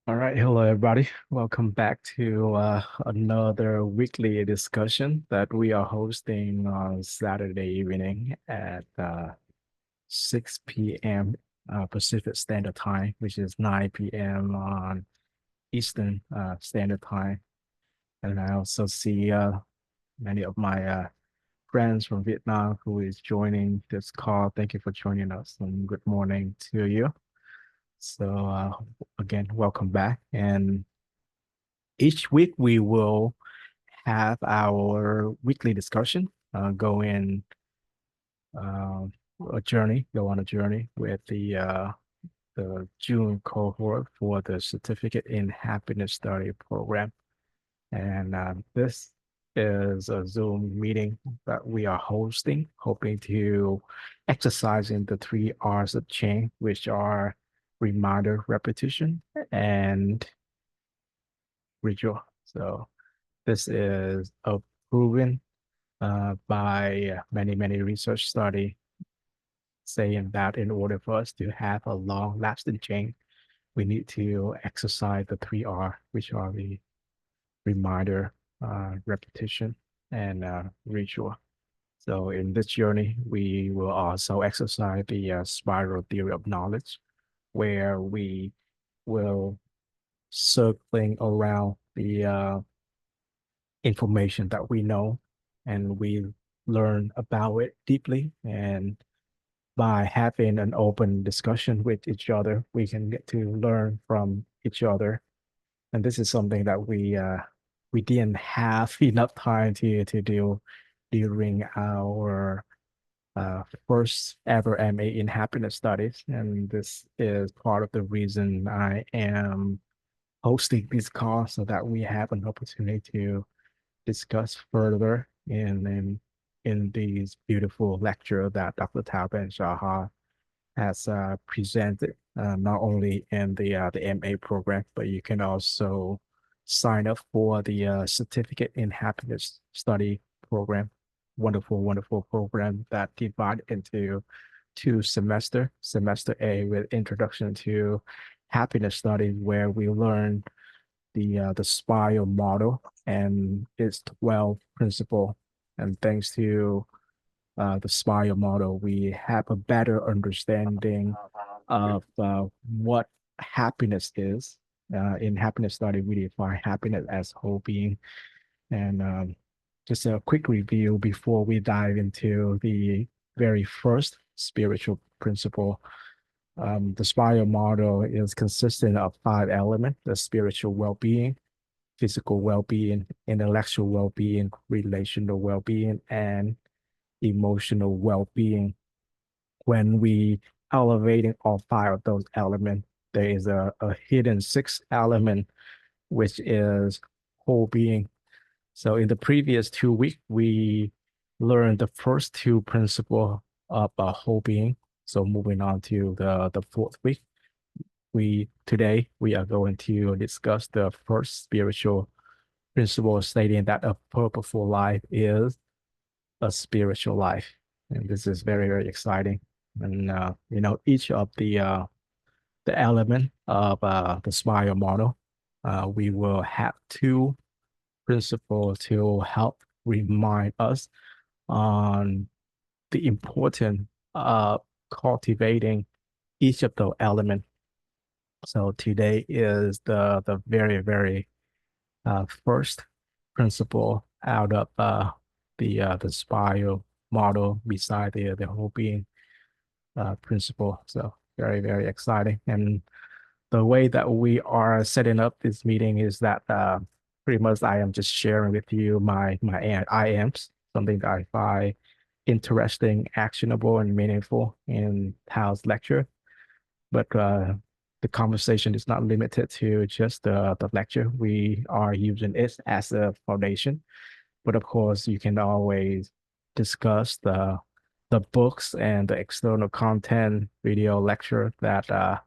All right, hello everybody. Welcome back to another weekly discussion that we are hosting on Saturday evening at 6 p.m. Pacific Standard Time, which is 9 p.m. on Eastern Standard Time. And I also see many of my friends from Vietnam who is joining this call. Thank you for joining us, and good morning to you. So again, welcome back. And each week we will have our weekly discussion, go uh, go on a journey with the June cohort for the Certificate in Happiness Study program. And this is a Zoom meeting that we are hosting, hoping to exercise in the three R's of change, which are reminder, repetition, and ritual. So this is a proven by many research study saying that in order for us to have a long lasting change, we need to exercise the three R, which are the reminder, repetition, and ritual. So in this journey, we will also exercise the spiral theory of knowledge, where we will circling around the information that we know and we learn about it deeply. And by having an open discussion with each other, we can get to learn from each other. And this is something that we didn't have enough time to do during our first ever MA in happiness studies. And this is part of the reason I am hosting this call so that we have an opportunity to discuss further in these beautiful lecture that Dr. Tao Ben Shahar has presented, not only in the MA program, but you can also sign up for the Certificate in Happiness Study program. Wonderful program that divided into two semester. Semester A with Introduction to Happiness Study, where we learn the spiral model and its 12 principle. And thanks to the spiral model, we have a better understanding of what happiness is. In happiness study, we define happiness as whole being. And just a quick review before we dive into the very first spiritual principle. The spiral model is consistent of five elements: the spiritual well-being, physical well-being, intellectual well-being, relational well-being, and emotional well-being. When we elevating all five of those elements, there is a hidden sixth element, which is whole being. So in the previous 2 weeks, we learned the first two principles of whole being. So moving on to the fourth week, today we are going to discuss the first spiritual principle, stating that a purposeful life is a spiritual life. And this is very exciting. And each of the element of the spiral model, we will have two principles to help remind us on the importance of cultivating each of the elements. So today is the very first principle out of the spiral model beside the whole being principle. So very exciting. And the way that we are setting up this meeting is that pretty much I am just sharing with you my IMs, something that I find interesting, actionable, and meaningful in Tao's lecture. But the conversation is not limited to just the lecture. We are using it as a foundation. But of course, you can always discuss the books and the external content video lecture that are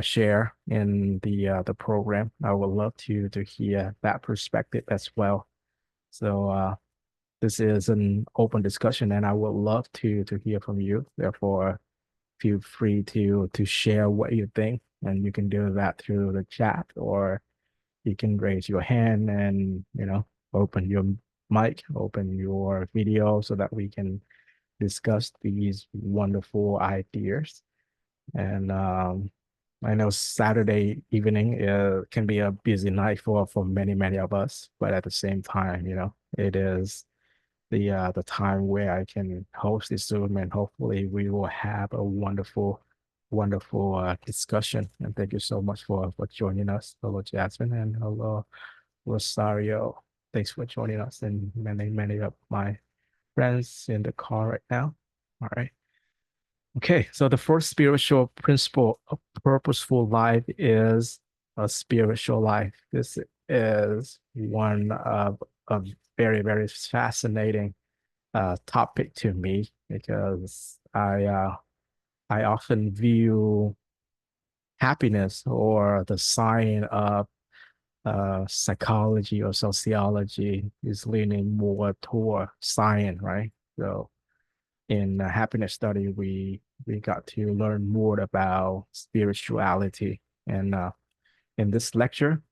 shared in the program. I would love to hear that perspective as well. So this is an open discussion, and I would love to hear from you. Therefore, feel free to share what you think And you can do that through the chat, or you can raise your hand and, open your mic, open your video so that we can discuss these wonderful ideas. And I know Saturday evening can be a busy night for many, many of us, but at the same time, it is the time where I can host this Zoom, and hopefully we will have a wonderful, wonderful discussion. And thank you so much for joining us. Hello, Jasmine, and hello, Rosario. Thanks for joining us, and many, many of my friends in the car right now. All right. Okay, so the first spiritual principle of purposeful life is a spiritual life. This is one of a very, very fascinating topic to me, because I often view happiness, or the sign of psychology or sociology, is leaning more toward science, right? So in a happiness study, we got to learn more about spirituality. And in this lecture,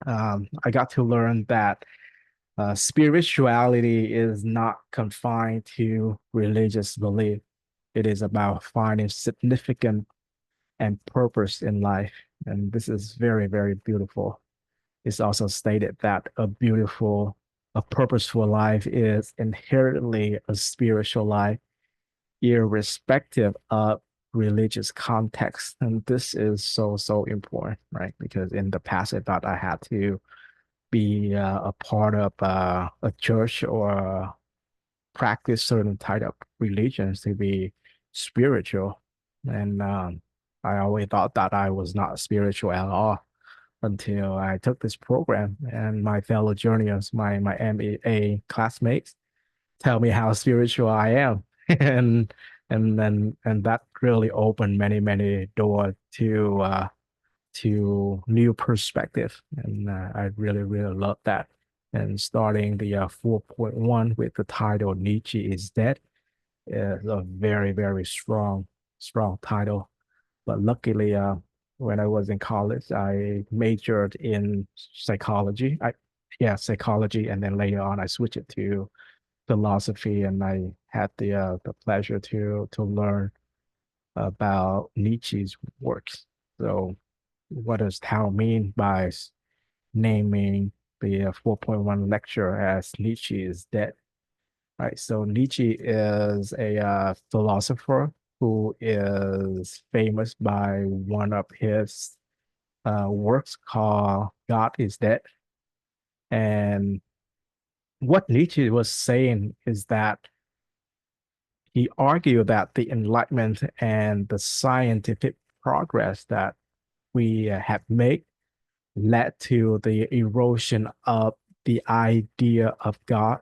I got to learn that spirituality is not confined to religious belief. It is about finding significance and purpose in life. And this is very, very beautiful. It's also stated that a purposeful life is inherently a spiritual life, irrespective of religious context. And this is so, so important, right? Because in the past, I thought I had to be a part of a church, or practice certain type of religions to be spiritual. And I always thought that I was not spiritual at all until I took this program, and my fellow journeyers, my MA classmates, tell me how spiritual I am. and and that really opened many, many doors to new perspective. And I really, really love that. And starting the 4.1 with the title Nietzsche is Dead is a very, very strong, strong title. But luckily, when I was in college, I majored in psychology. Yeah, psychology, and then later on, I switched it to philosophy, and I had the pleasure to learn about Nietzsche's works. So, what does Tao mean by naming the 4.1 lecture as Nietzsche is Dead? Right. So Nietzsche is a philosopher who is famous by one of his works called God is Dead. And what Nietzsche was saying is that he argued that the Enlightenment and the scientific progress that we have made led to the erosion of the idea of God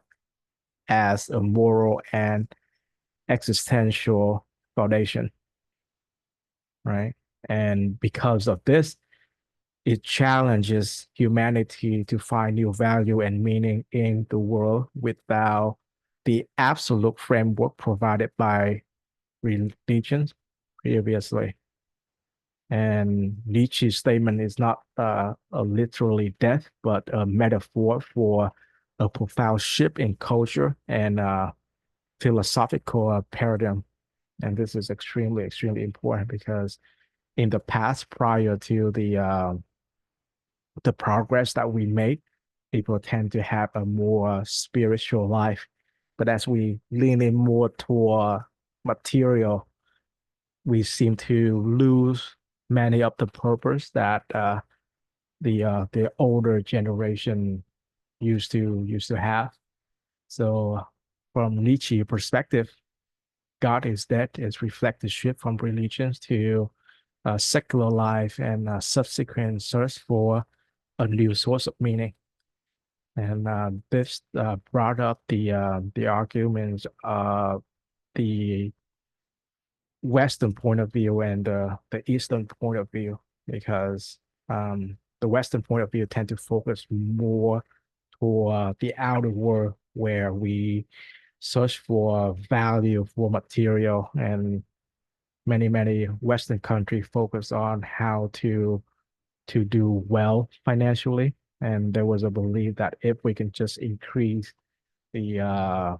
as a moral and existential foundation, right? And because of this, it challenges humanity to find new value and meaning in the world without the absolute framework provided by religions previously. And Nietzsche's statement is not a literally death, but a metaphor for a profound shift in culture and philosophical paradigm. And this is extremely, extremely important, because in the past, prior to the progress that we made, people tend to have a more spiritual life. But as we lean in more toward material, we seem to lose many of the purpose that the older generation used to have. So from Nietzsche perspective, God is dead is reflect the shift from religions to secular life, and subsequent search for a new source of meaning. And this brought up the arguments of the Western point of view and the Eastern point of view, because the Western point of view tend to focus more toward the outer world, where we search for value for material, and many Western countries focus on how to do well financially, and there was a belief that if we can just increase the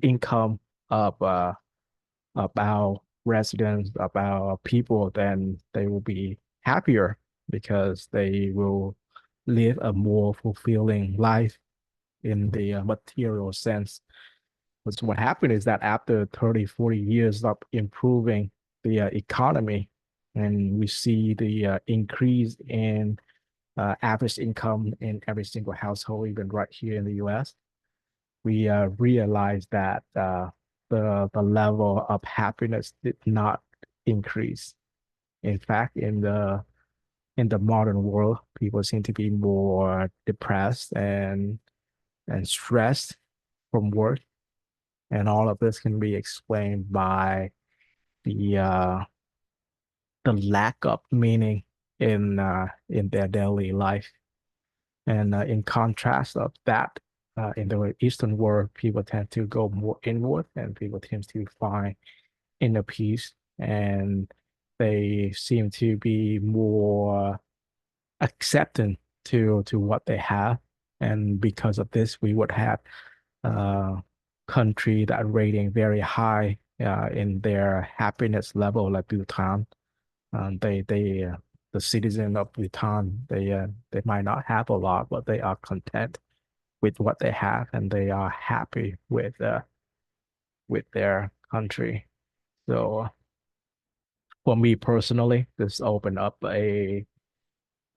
income of our residents, of our people, then they will be happier because they will live a more fulfilling life in the material sense. But what happened is that after 30, 40 years of improving the economy, and we see the increase in average income in every single household, even right here in the US, we realized that the level of happiness did not increase. In fact, in the modern world, people seem to be more depressed and stressed from work, and all of this can be explained by the the lack of meaning in their daily life. And in contrast of that, in the Eastern world, people tend to go more inward, and people tend to find inner peace, and they seem to be more accepting to what they have. And because of this, we would have uh, country that rating very high in their happiness level, like Bhutan. They the citizen of Bhutan, they might not have a lot, but they are content with what they have, and they are happy with their country. So for me personally, this opened up a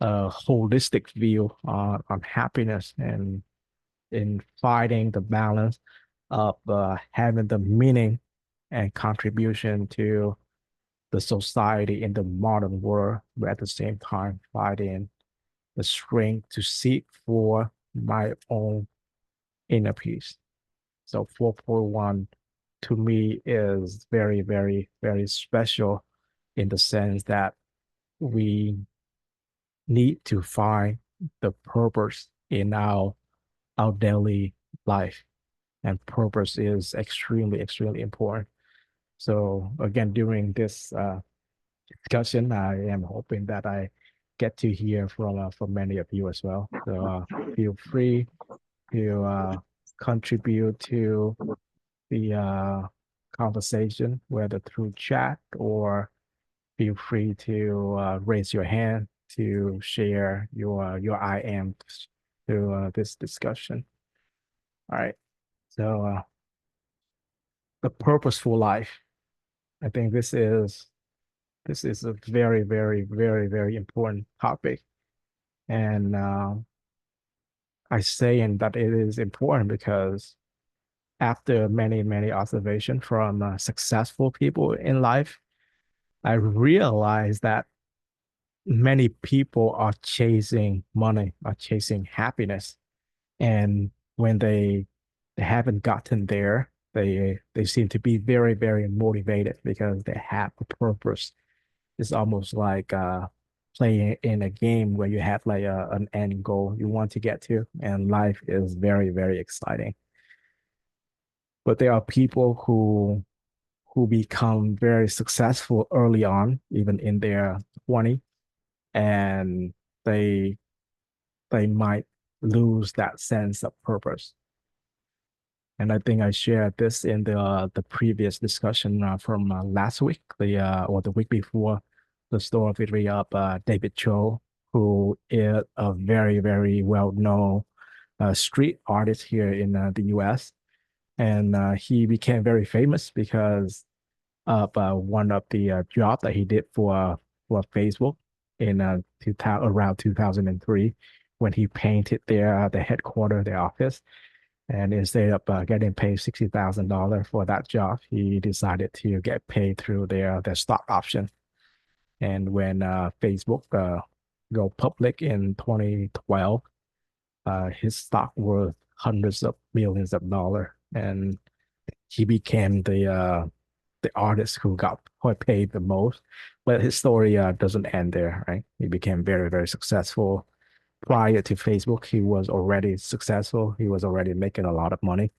holistic view on happiness and in finding the balance of having the meaning and contribution to the society in the modern world, but at the same time finding the strength to seek for my own inner peace. So 4.1 to me is very special in the sense that we need to find the purpose in our daily life. And purpose is extremely important. So again, during this discussion, I am hoping that I get to hear from many of you as well. So feel free to contribute to the conversation, whether through chat, or feel free to raise your hand to share your IM to this discussion. All right. So the purposeful life. I think this is a very important topic, and I say in that it is important because after many observations from successful people in life, I realized that many people are chasing money, are chasing happiness, and when they haven't gotten there, they seem to be very motivated because they have a purpose. It's almost like playing in a game where you have like an end goal you want to get to, and life is very exciting. But there are people who become very successful early on, even in their 20, and they they might lose that sense of purpose. And I think I shared this in the previous discussion from last week, the or the week before, the story of David Cho, who is a very well known street artist here in the U.S. And he became very famous because of one of the job that he did for Facebook in 2000, around 2003, when he painted their headquarters, their office. And instead of getting paid $60,000 for that job, he decided to get paid through their stock option. And when Facebook go public in 2012, his stock worth hundreds of millions of dollars, and he became the artist who got paid the most. But his story doesn't end there, right? He became very successful. Prior to Facebook, he was already successful. He was already making a lot of money.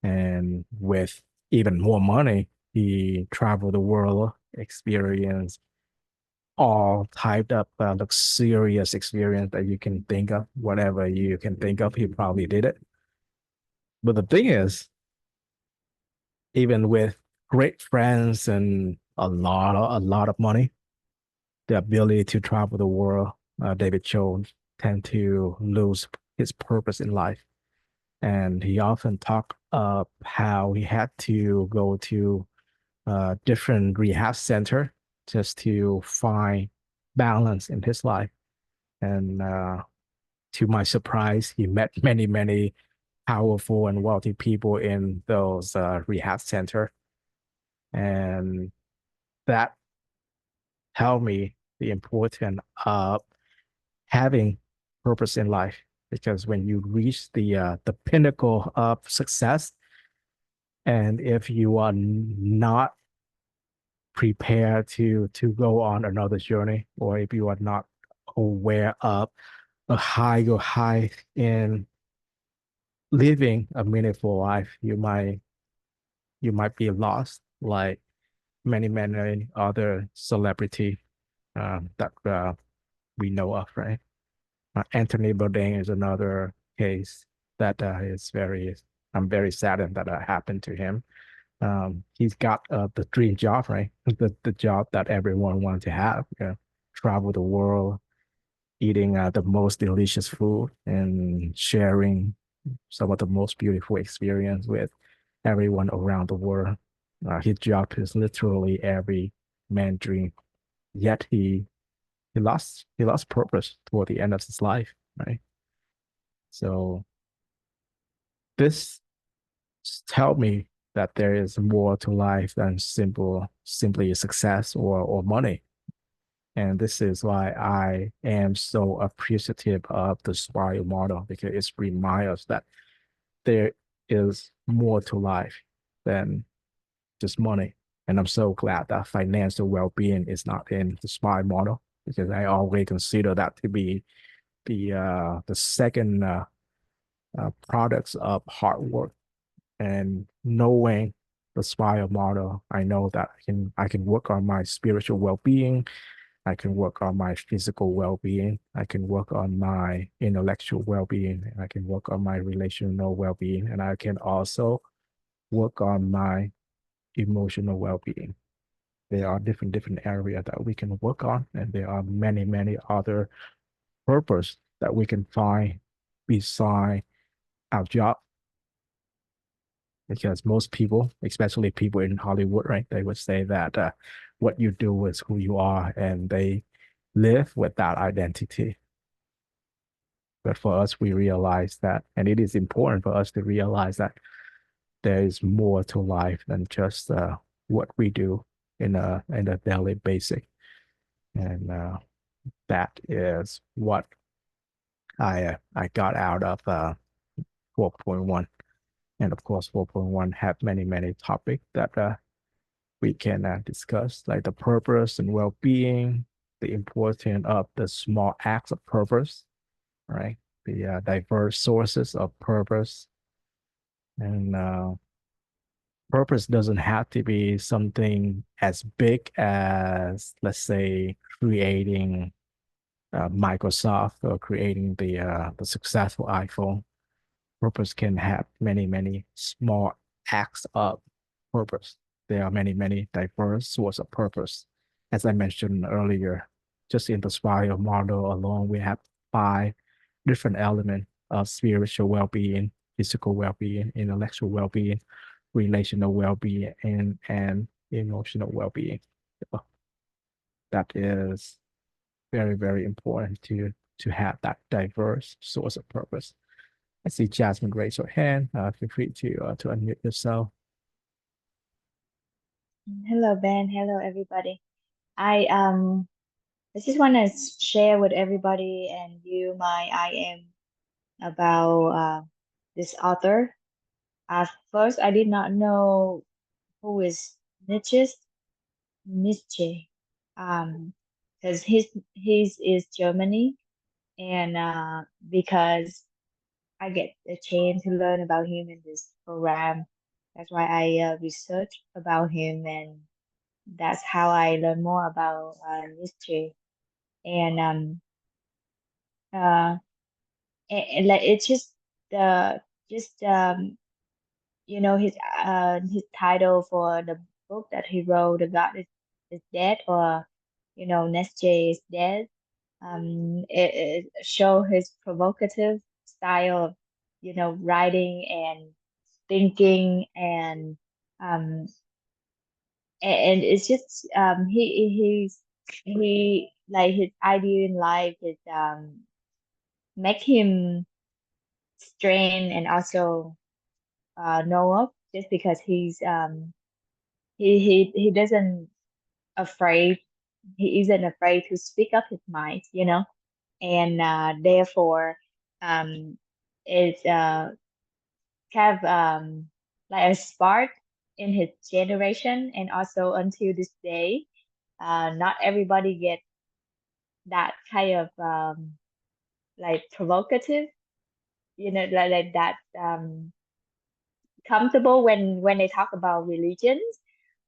And with even more money, he traveled the world experience all typed up luxurious experience that you can think of. Whatever you can think of, he probably did it. But the thing is, even with great friends and a lot of money, the ability to travel the world, David Jones tend to lose his purpose in life. And he often talked of how he had to go to different rehab center just to find balance in his life. And to my surprise, he met many, many powerful and wealthy people in those rehab center. And that tell me the importance of having purpose in life. Because when you reach the pinnacle of success, and if you are not prepared to go on another journey, or if you are not aware of a higher high in living a meaningful life, you might be lost, like many many other celebrity that we know of, right? Anthony Bourdain is another case that is very. I'm very saddened that happened to him. He's got the dream job, right? The job that everyone wants to have. Travel the world, eating the most delicious food, and sharing some of the most beautiful experience with everyone around the world. His job is literally every man's dream. Yet he lost purpose toward the end of his life, right? So this tell me that there is more to life than simply success or money. And this is why I am so appreciative of the spiral model, because it reminds us that there is more to life than just money. And I'm so glad that financial well-being is not in the spiral model, because I always consider that to be the second products of hard work. And knowing the spiral model, I know that I can work on my spiritual well-being. I can work on my physical well-being. I can work on my intellectual well-being. I can work on my relational well-being, and I can also work on my emotional well-being. There are different areas that we can work on, and there are many other purpose that we can find beside our job. Because most people, especially people in Hollywood, right, they would say that what you do is who you are, and they live with that identity. But for us, we realize that, and it is important for us to realize that there is more to life than just what we do in a daily basic. And that is what I got out of 4.1. And of course, 4.1 have many topics that we can discuss, like the purpose and well-being, the importance of the small acts of purpose, right? The diverse sources of purpose. And purpose doesn't have to be something as big as, let's say, creating Microsoft or creating the successful iPhone. Purpose can have many small acts of purpose. There are many diverse sources of purpose. As I mentioned earlier, just in the spiral model alone, we have 5 different elements of spiritual well-being, physical well-being, intellectual well-being, relational well-being, and emotional well-being. So that is very important to have that diverse source of purpose. I see Jasmine raise her hand. Feel free to unmute yourself. Hello, Ben. Hello, everybody. I just want to share with everybody and you my I am about this author. At first, I did not know who is Nietzsche, um, because his is Germany, and because I get a chance to learn about him in this program, that's why I researched about him and That's how I learned more about Nietzsche. And uh, and like it's uh just his title for the book that he wrote, the God is dead, or Nietzsche is dead. It show his provocative style of writing and thinking, um and it's just he like his idea in life is make him strain and also know of, just because he doesn't afraid he isn't afraid to speak up his mind, and therefore um it's kind of like a spark in his generation, and also until this day not everybody get that kind of like provocative, like that comfortable when they talk about religions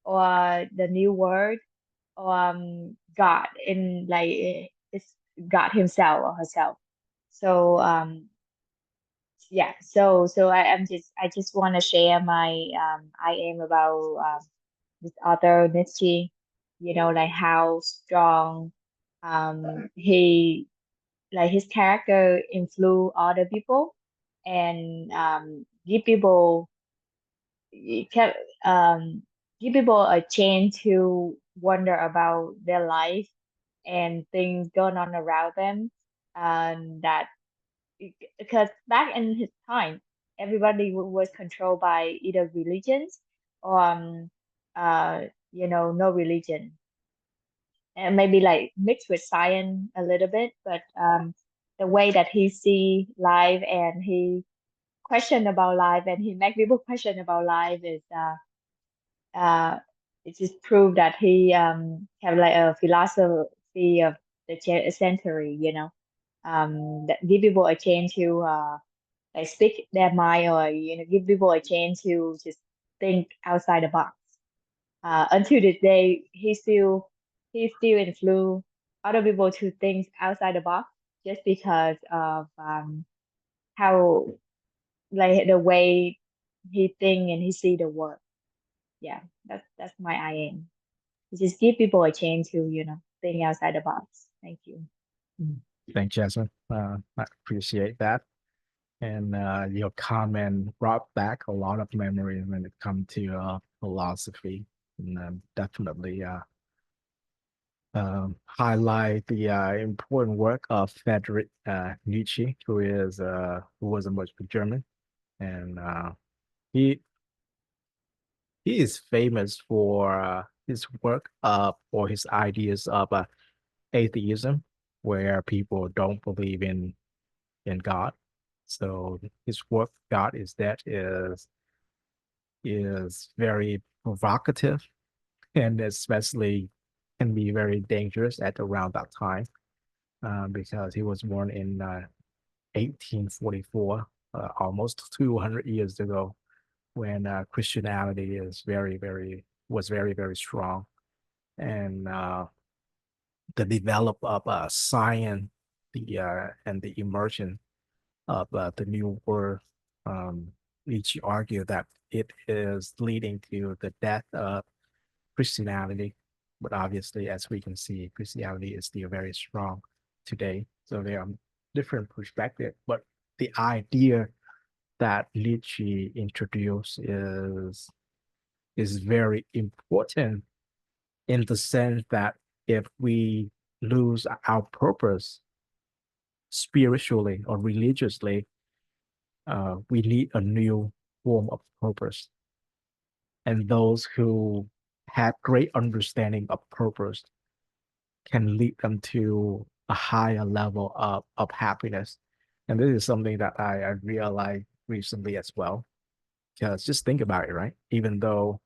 or the new word or God in like it's God himself or herself. So yeah, so I just want to share my I am about this author Nietzsche, like how strong he like his character influence other people and give people it can give people a chance to wonder about their life and things going on around them, and that because back in his time everybody was controlled by either religions or uh no religion, and maybe like mixed with science a little bit, but the way that he see life and he question about life and he make people question about life is uh, it just proved that he have like a philosophy of the century, that give people a chance to like speak their mind, or give people a chance to just think outside the box. Until this day, he still influence other people to think outside the box, just because of how like the way he think and he see the world. Yeah, that's my I am. Just give people a chance to, think outside the box. Thank you. Mm. Thanks, Jasmine. I appreciate that. And your comment brought back a lot of memories when it comes to philosophy. And definitely highlight the important work of Friedrich Nietzsche, who was a much German, and he he is famous for his work or his ideas of atheism, where people don't believe in God. So his work, God is Dead, is very provocative and especially can be very dangerous at around that time because he was born in 1844, almost 200 years ago, when Christianity was very strong, and the develop of science, and the immersion of the new world. Um, Nietzsche argued that it is leading to the death of Christianity, but obviously, as we can see, Christianity is still very strong today. So there are different perspectives, but the idea that Nietzsche introduced is very important in the sense that if we lose our purpose spiritually or religiously, we need a new form of purpose. And those who have great understanding of purpose can lead them to a higher level of happiness. And this is something that I realized recently as well. Because just think about it, right? Even though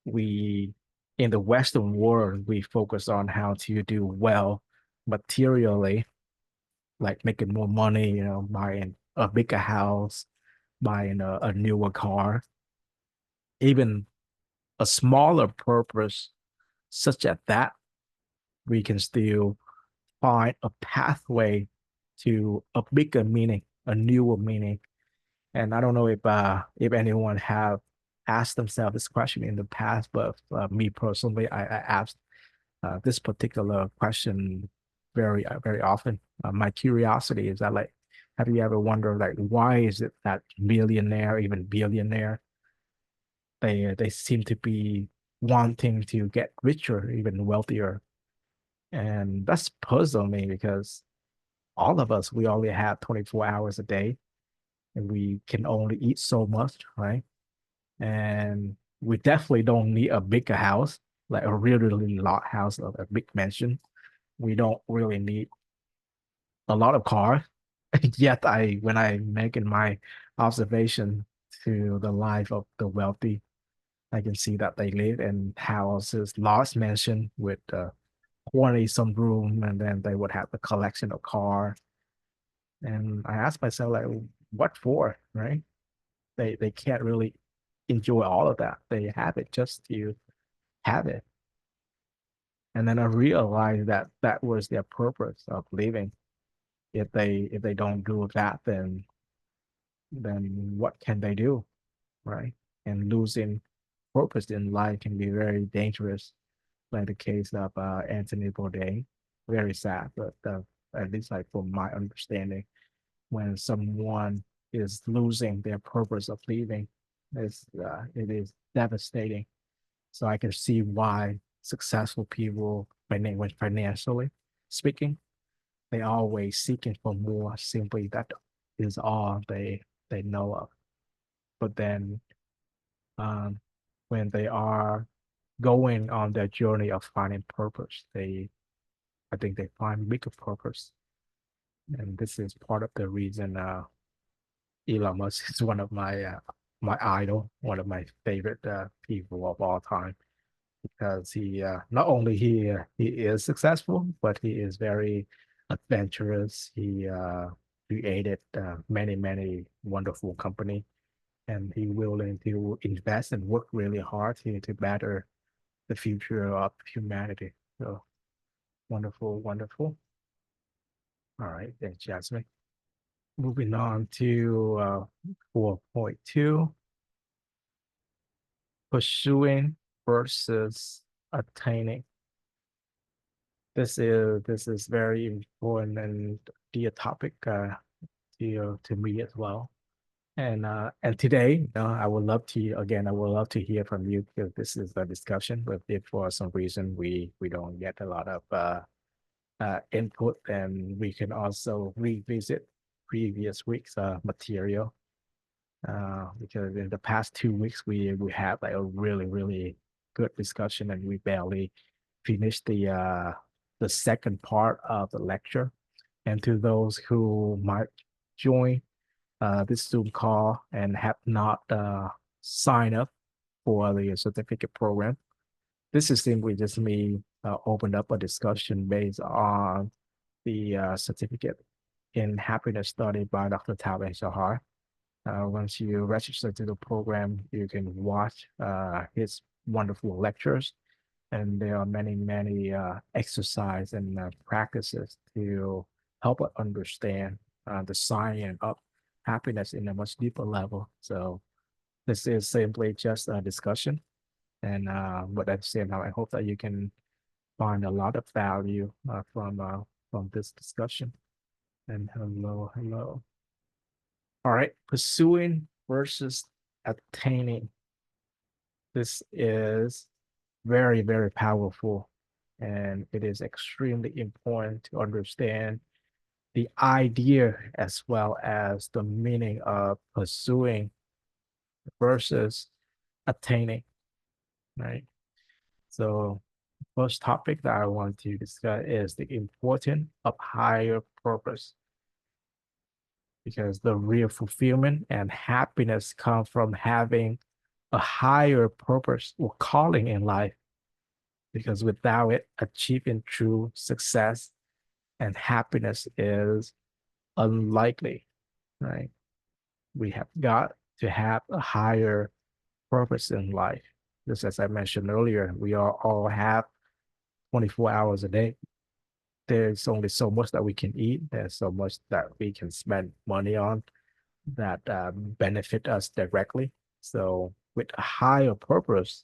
we in the Western world we focus on how to do well materially, like making more money, buying a bigger house, buying a newer car, even a smaller purpose such that we can still find a pathway to a bigger meaning, a newer meaning. And I don't know if anyone have asked themselves this question in the past, but me personally, I asked this particular question very often. My curiosity is that like, have you ever wondered like why is it that millionaire, even billionaire, they seem to be wanting to get richer, even wealthier, and that's puzzled me because all of us we only have 24 hours a day, and we can only eat so much, right? And we definitely don't need a bigger house, like a really large house or a big mansion. We don't really need a lot of cars. Yet when I making my observation to the life of the wealthy, I can see that they live in houses, large mansion with 20 some room, and then they would have a collection of car. And I asked myself, like, what for, right? They can't really enjoy all of that. They have it just to have it. And then I realized that that was their purpose of living. If they don't do that, then what can they do, right? And losing purpose in life can be very dangerous, like the case of Anthony Bourdain. Very sad, but at least like from my understanding, when someone is losing their purpose of living, it is devastating. So I can see why successful people, when financially speaking, they always seeking for more. Simply that is all they know of. But then um, when they are going on their journey of finding purpose, I think they find bigger purpose, and this is part of the reason Elon Musk is one of my idol, one of my favorite people of all time, because he not only he is successful, but he is very adventurous. He created many wonderful company, and he willing to invest and work really hard to better the future of humanity. So wonderful. All right, thanks, Jasmine. Moving on to 4.2, pursuing versus attaining. This is very important and dear topic to me as well. And today, I would love to hear from you because this is a discussion. But if for some reason we don't get a lot of input, then we can also revisit previous week's material. Because in the past 2 weeks we had like a really good discussion, and we barely finished the second part of the lecture. And to those who might join this Zoom call and have not signed up for the certificate program, this is simply just me opened up a discussion based on the certificate in happiness study by Dr. Tal Shahar. Once you register to the program, you can watch his wonderful lectures, and there are many exercise and practices to help us understand the science of happiness in a much deeper level. So this is simply just a discussion, and but at the same time, I hope that you can find a lot of value from this discussion. And hello. All right, pursuing versus attaining. This is very powerful, and it is extremely important to understand the idea as well as the meaning of pursuing versus attaining, right? So first topic that I want to discuss is the importance of higher purpose, because the real fulfillment and happiness come from having a higher purpose or calling in life, because without it, achieving true success and happiness is unlikely, right? We have got to have a higher purpose in life. Just as I mentioned earlier, we all have 24 hours a day. There's only so much that we can eat. There's so much that we can spend money on that benefit us directly. So with a higher purpose,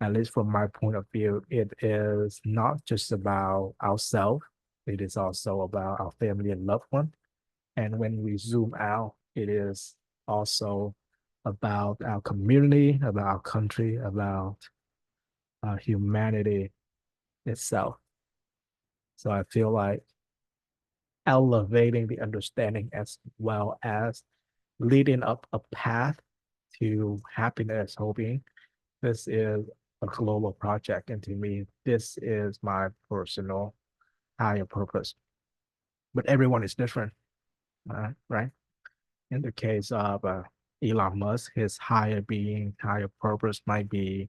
at least from my point of view, it is not just about ourselves. It is also about our family and loved one. And when we zoom out, it is also about our community, about our country, about humanity itself. So I feel like elevating the understanding as well as leading up a path to happiness, hoping this is a global project. And to me, this is my personal higher purpose. But everyone is different, right? In the case of Elon Musk, his higher purpose might be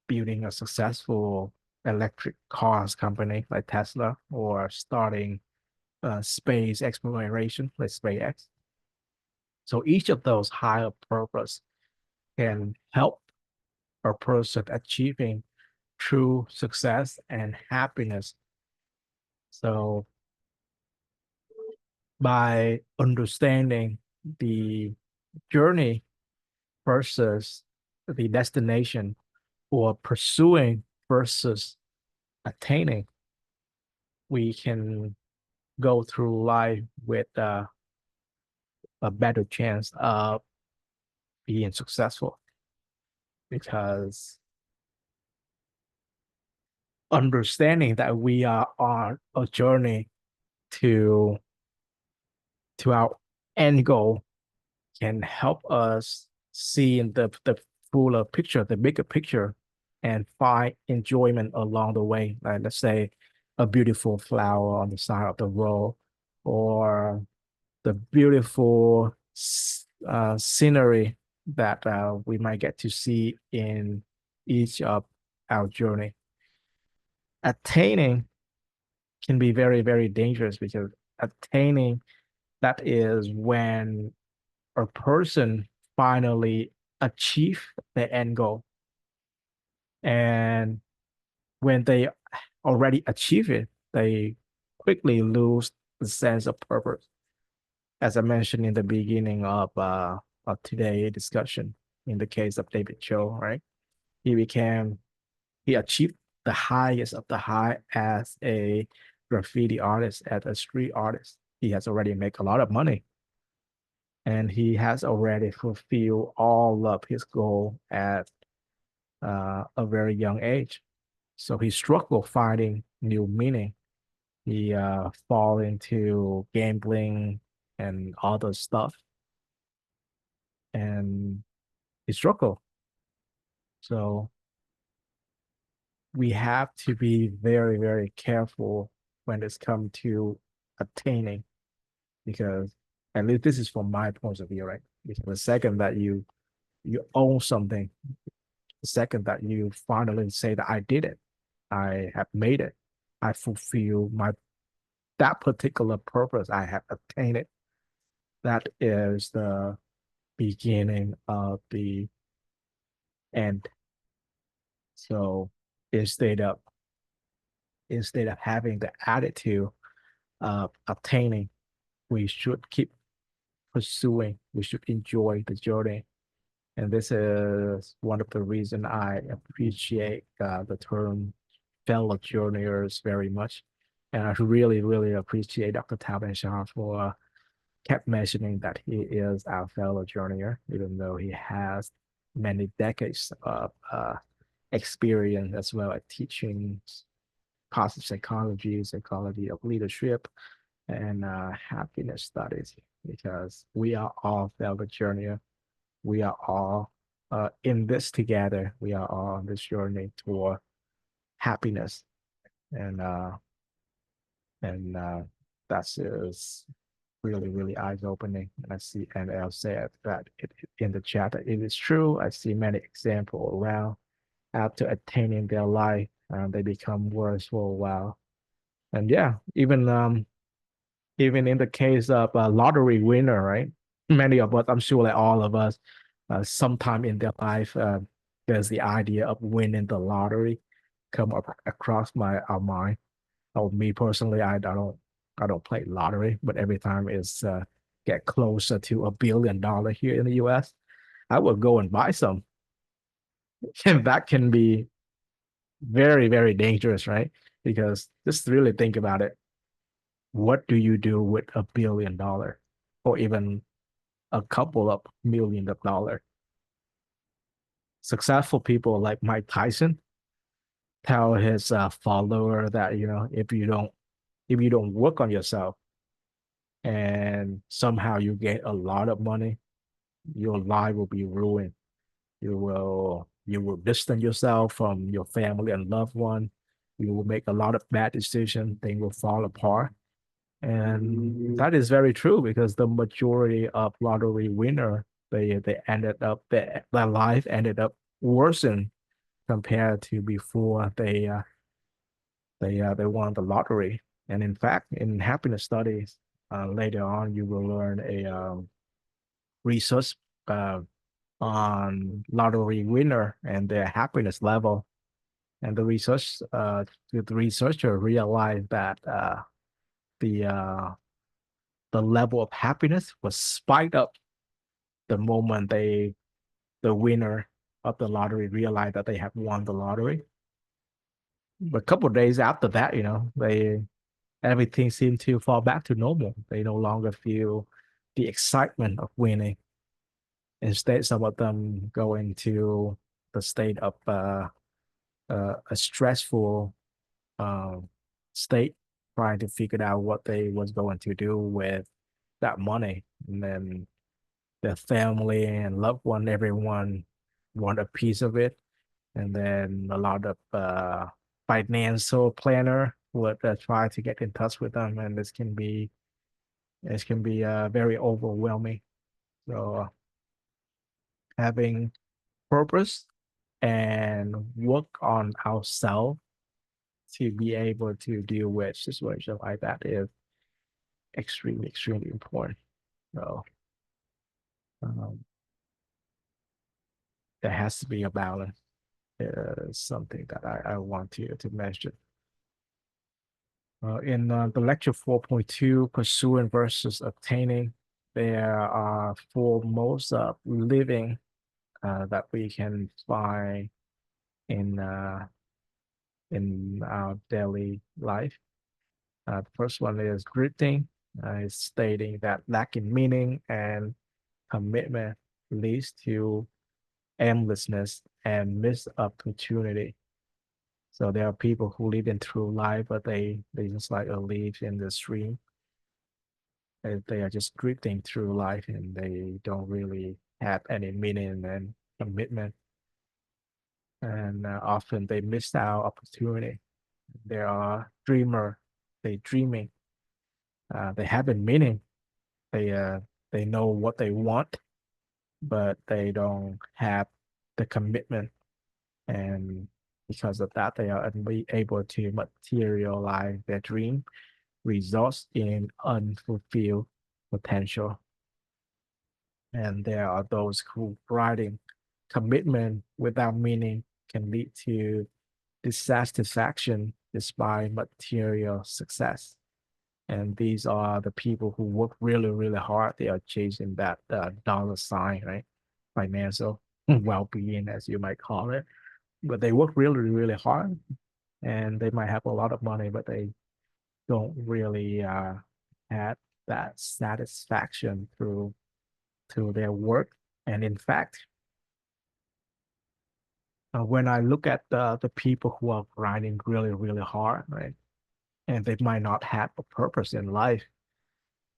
building a successful electric cars company like Tesla or starting space exploration like SpaceX. So each of those higher purpose can help a person achieving true success and happiness. So by understanding the journey versus the destination, or pursuing versus attaining, we can go through life with a better chance of being successful, because understanding that we are on a journey to our end goal can help us see the fuller picture, the bigger picture, and find enjoyment along the way. Like let's say a beautiful flower on the side of the road, or the beautiful scenery that we might get to see in each of our journey. Attaining can be very, very dangerous, because attaining, that is when a person finally achieve the end goal. And when they already achieve it, they quickly lose the sense of purpose. As I mentioned in the beginning of today's discussion, in the case of David Cho, right? He became, he achieved the highest of the high as a graffiti artist, as a street artist. He has already made a lot of money, and he has already fulfilled all of his goal at a very young age. So he struggled finding new meaning. He fall into gambling and other stuff, and he struggled. So we have to be very, very careful when it's come to attaining, because at least this is from my point of view, right? Because the second that you own something, the second that you finally say that I did it, I have made it, I fulfill my that particular purpose, I have attained it. That is the beginning of the end. So instead of having the attitude of obtaining, we should keep pursuing. We should enjoy the journey. And this is one of the reasons I appreciate the term fellow journeyers very much. And I really, really appreciate Dr. Tao Shah for kept mentioning that he is our fellow journeyer, even though he has many decades of experience as well as teaching positive psychology, psychology of leadership, and happiness studies, because we are all fellow journeyer. We are all in this together. We are all on this journey toward happiness, and uh, and that is really, really eye-opening. And I see, and I'll say that in the chat that it is true. I see many examples around after attaining their life, they become worse for a while. And yeah, even in the case of a lottery winner, right? Many of us, I'm sure like all of us, sometime in their life, there's the idea of winning the lottery. come up across my our mind. Oh, me personally, I don't play lottery, but every time it's get closer to $1 billion here in the US, I will go and buy some. And that can be very, very dangerous, right? Because just really think about it. What do you do with $1 billion or even a couple of million of dollars? Successful people like Mike Tyson tell his follower that if you don't work on yourself and somehow you get a lot of money, your life will be ruined. You will distance yourself from your family and loved one. You will make a lot of bad decisions. Things will fall apart. And that is very true because the majority of lottery winner they ended up their life ended up worsened compared to before they won the lottery. And in fact, in happiness studies, later on you will learn a research uh, on lottery winner and their happiness level. And the researcher realized that the uh, the level of happiness was spiked up the moment the winner of the lottery realized that they have won the lottery. But a couple of days after that, they everything seemed to fall back to normal. They no longer feel the excitement of winning. Instead, some of them go into the state of a stressful um, state, trying to figure out what they was going to do with that money. And then their family and loved one, everyone want a piece of it. And then a lot of financial planner would try to get in touch with them, and this can be very overwhelming. So having purpose and work on ourselves to be able to deal with situations like that is extremely, extremely important. So um, there has to be a balance. Something that I want to mention. In the lecture 4.2, pursuing versus obtaining, there are four modes of living that we can find in uh, in our daily life. The first one is drifting. It's stating that lacking meaning and commitment leads to aimlessness and missed opportunity. So there are people who live in through life, but they just like a leaf in the stream. They are just drifting through life and they don't really have any meaning and commitment. And often they miss out opportunity. There are dreamer, they dreaming. They have a meaning. They uh, they know what they want, but they don't have the commitment. And because of that, they are unable to materialize their dream, results in unfulfilled potential. And there are those who writing commitment without meaning can lead to dissatisfaction despite material success. And these are the people who work really, really hard. They are chasing that dollar sign, right? Financial well-being, as you might call it. But they work really, really hard, and they might have a lot of money, but they don't really have that satisfaction through their work. And in fact, when I look at the people who are grinding really, really hard, right, and they might not have a purpose in life,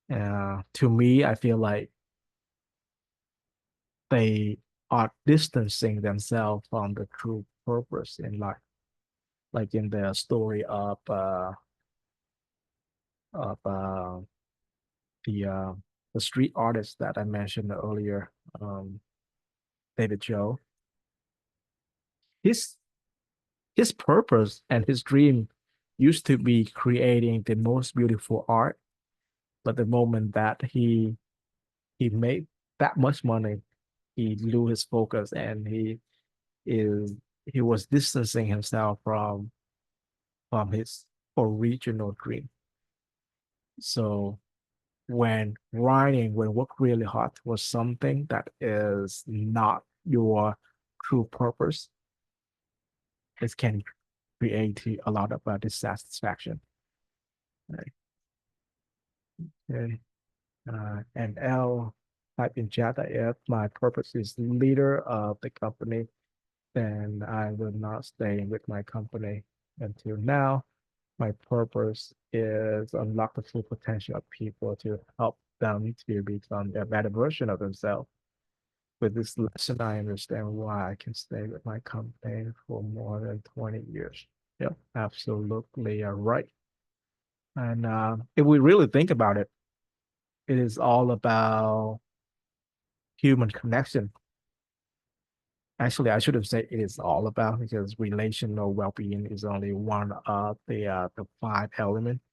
to me, I feel like they are distancing themselves from the true purpose in life. Like in the story of the uh, the street artist that I mentioned earlier, um, David Joe. His his purpose and his dream used to be creating the most beautiful art, but the moment that he made that much money, he blew his focus and he is he was distancing himself from his original dream. So when work really hard was something that is not your true purpose, it can create a lot of dissatisfaction. Right? Okay. And L type in chat that if my purpose is leader of the company, then I will not stay with my company until now. My purpose is unlock the full potential of people to help them to become a better version of themselves. With this lesson, I understand why I can stay with my company for more than 20 years. Yep, absolutely right. And if we really think about it, it is all about human connection. Actually, I should have said it is all about because relational well-being is only one of the 5 elements.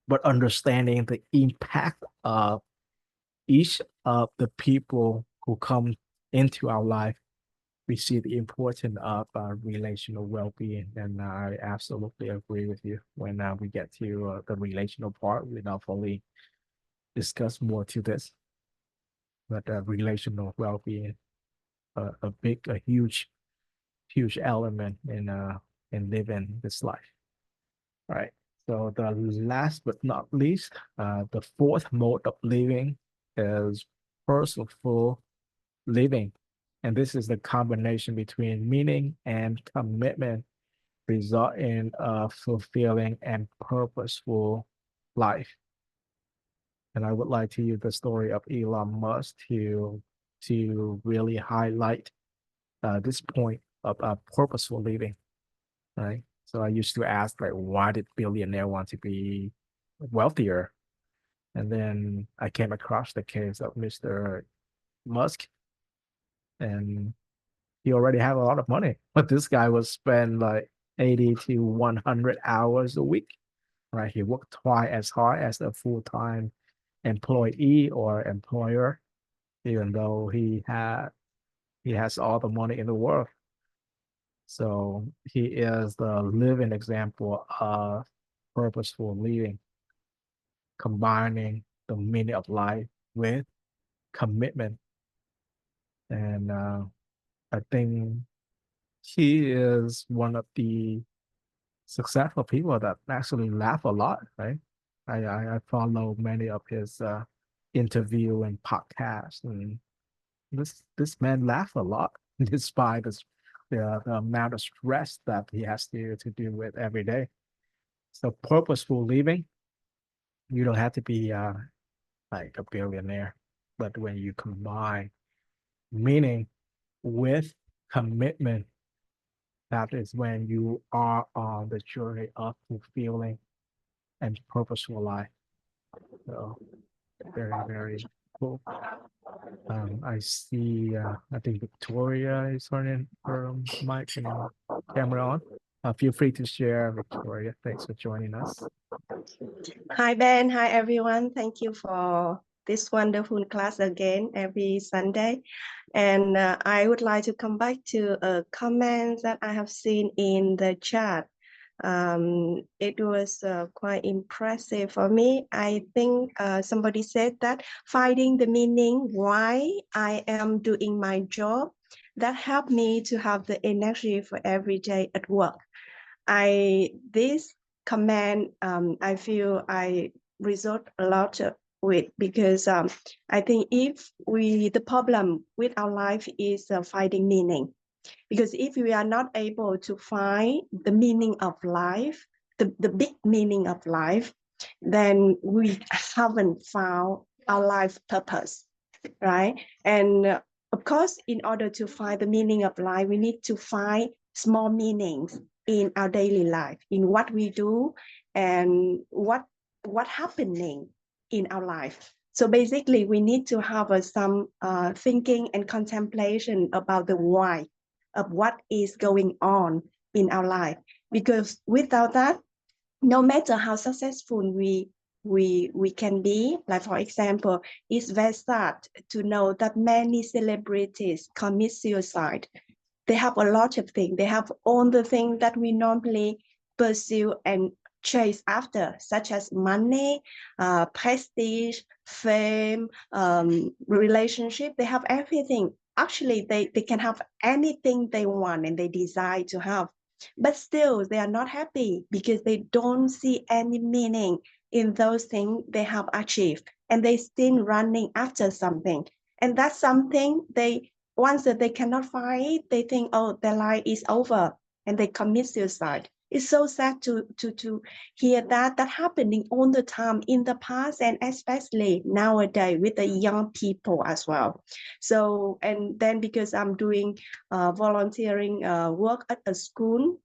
But understanding the impact of each of the people who come into our life, we see the importance of relational well-being. And I absolutely agree with you. When we get to the relational part, we not only discuss more to this, but relational well-being, a huge element in living this life. All right. So the last but not least, the fourth mode of living is purposeful living. And this is the combination between meaning and commitment, result in a fulfilling and purposeful life. And I would like to use the story of Elon Musk to really highlight this point of purposeful living, right? So I used to ask, like, why did billionaire want to be wealthier? And then I came across the case of Mr. Musk, and he already have a lot of money, but this guy was spend like 80 to 100 hours a week, right? He worked twice as hard as a full-time employee or employer, even though he has all the money in the world. So he is the living example of purposeful living, combining the meaning of life with commitment. And I think he is one of the successful people that actually laugh a lot, right? I follow many of his interview and podcasts, and this man laugh a lot despite the amount of stress that he has to deal with every day. So purposeful living, you don't have to be like a billionaire, but when you combine meaning with commitment, that is when you are on the journey of fulfilling and purposeful life. So very cool. I see. I think Victoria is turning her mic and camera on. Feel free to share, Victoria. Thanks for joining us. Hi, Ben. Hi, everyone. Thank you for this wonderful class again every Sunday. And I would like to come back to a comment that I have seen in the chat. It was quite impressive for me. I think somebody said that finding the meaning why I am doing my job, that helped me to have the energy for every day at work. This comment, I feel I resort a lot with, because I think the problem with our life is finding meaning. Because if we are not able to find the meaning of life, the big meaning of life, then we haven't found our life purpose, right? And of course, in order to find the meaning of life, we need to find small meanings in our daily life, in what we do and what happening in our life. So basically, we need to have some thinking and contemplation about the why of what is going on in our life. Because without that, no matter how successful we can be, like for example, it's very sad to know that many celebrities commit suicide They have a lot of things. They have all the things that we normally pursue and chase after, such as money, prestige, fame, relationship. They have everything. Actually, they can have anything they want and they desire to have. But still, they are not happy because they don't see any meaning in those things they have achieved. And they still running after something. And that's something they, once that they cannot find it, they think, oh, their life is over, and they commit suicide. It's so sad to hear that happening all the time in the past, and especially nowadays with the young people as well. So, and then because I'm doing volunteering work at a school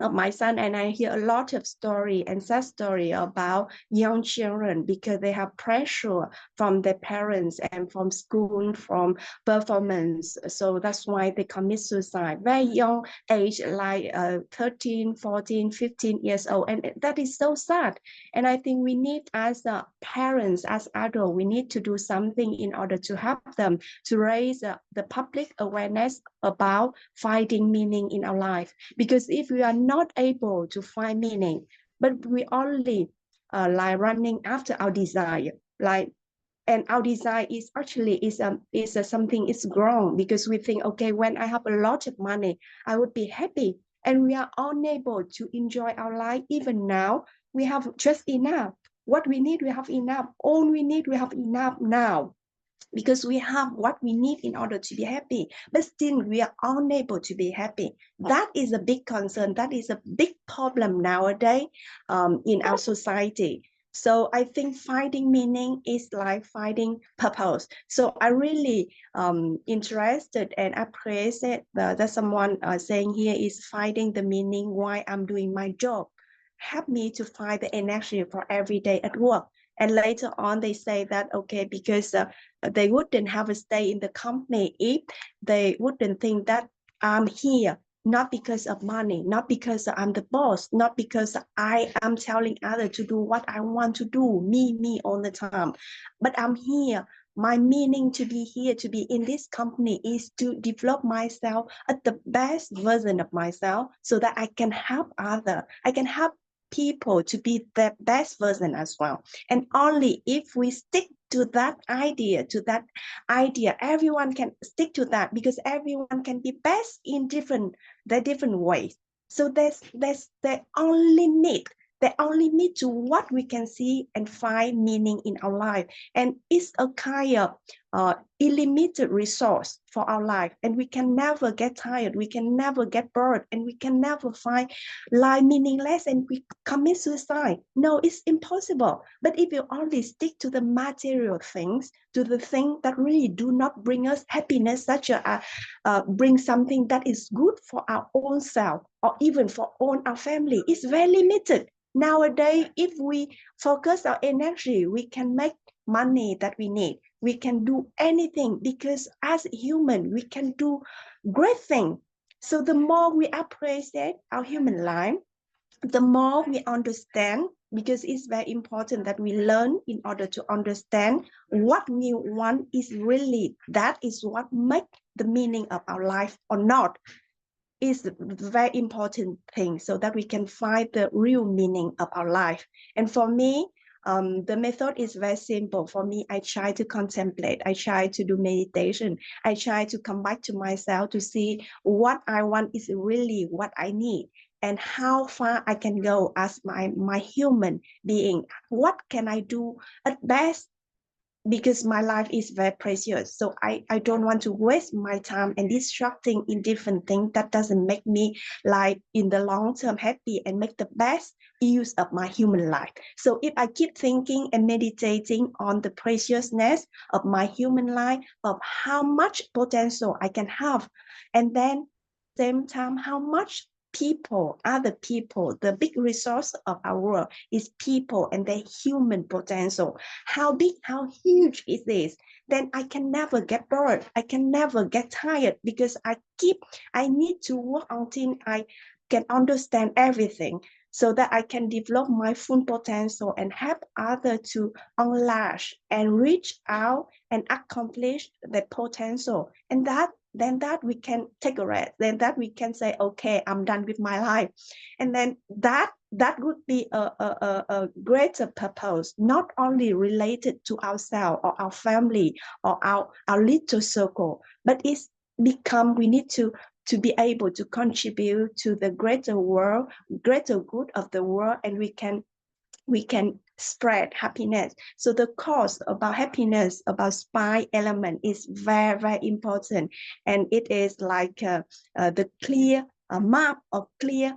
of my son, and I hear a lot of story and sad story about young children because they have pressure from their parents and from school, from performance. So that's why they commit suicide very young age, like 13, 14, 15 years old. And that is so sad. And I think we need, as parents, as adults, we need to do something in order to help them to raise the public awareness about finding meaning in our life. Because if we are not able to find meaning, but we only like running after our desire, like, and our desire is actually something is wrong, because we think, okay, when I have a lot of money, I would be happy, and we are unable to enjoy our life. Even now, we have just enough. What we need, we have enough. All we need, we have enough now, because we have what we need in order to be happy, but still we are unable to be happy. That is a big concern. That is a big problem nowadays in our society. So I think finding meaning is like finding purpose. So I really interested and appreciate that someone saying here is finding the meaning why I'm doing my job. Help me to find the energy for every day at work. And later on, they say that, okay, because they wouldn't have a stay in the company if they wouldn't think that I'm here, not because of money, not because I'm the boss, not because I am telling others to do what I want to do, me all the time, but I'm here. My meaning to be here, to be in this company, is to develop myself at the best version of myself, so that I can help others. I can help people to be the best version as well. And only if we stick to that idea, everyone can stick to that, because everyone can be best in different ways. So there's the only limit to what we can see and find meaning in our life. And it's a kind of unlimited resource for our life, and we can never get tired, we can never get bored, and we can never find life meaningless and we commit suicide. No, it's impossible. But if you only stick to the material things, to the things that really do not bring us happiness, such as bring something that is good for our own self, or even for our family, it's very limited. Nowadays, if we focus our energy, we can make money that we need. We can do anything, because as a human, we can do great things. So the more we appreciate our human life, the more we understand, because it's very important that we learn in order to understand what we want is really, that is what makes the meaning of our life or not, is a very important thing, so that we can find the real meaning of our life. And for me, the method is very simple. For me, I try to contemplate, I try to do meditation, I try to come back to myself to see what I want is really what I need, and how far I can go as my human being. What can I do at best, because my life is very precious. So I don't want to waste my time and distracting in different things that doesn't make me, like, in the long term happy and make the best use of my human life. So if I keep thinking and meditating on the preciousness of my human life, of how much potential I can have, and then same time how much people, other people, the big resource of our world is people and their human potential, how big, how huge it is, then I can never get bored, I can never get tired, because I need to work until I can understand everything, so that I can develop my full potential and help others to unleash and reach out and accomplish their potential. And then that we can take a rest, then that we can say, okay, I'm done with my life. And then that would be a greater purpose, not only related to ourselves or our family or our little circle, but it's become, we need to be able to contribute to the greater world, greater good of the world, and we can spread happiness. So the course about happiness, about SPY element is very, very important. And it is like the clear map or clear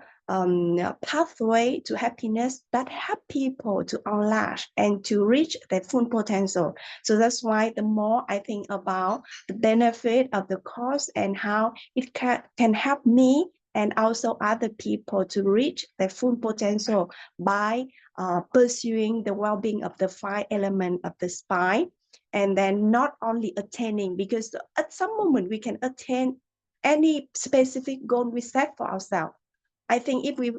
pathway to happiness that help people to unleash and to reach their full potential. So that's why the more I think about the benefit of the course and how it can help me and also other people to reach their full potential by pursuing the well-being of the 5 elements of the SPY, and then not only attaining, because at some moment we can attain any specific goal we set for ourselves. I think if we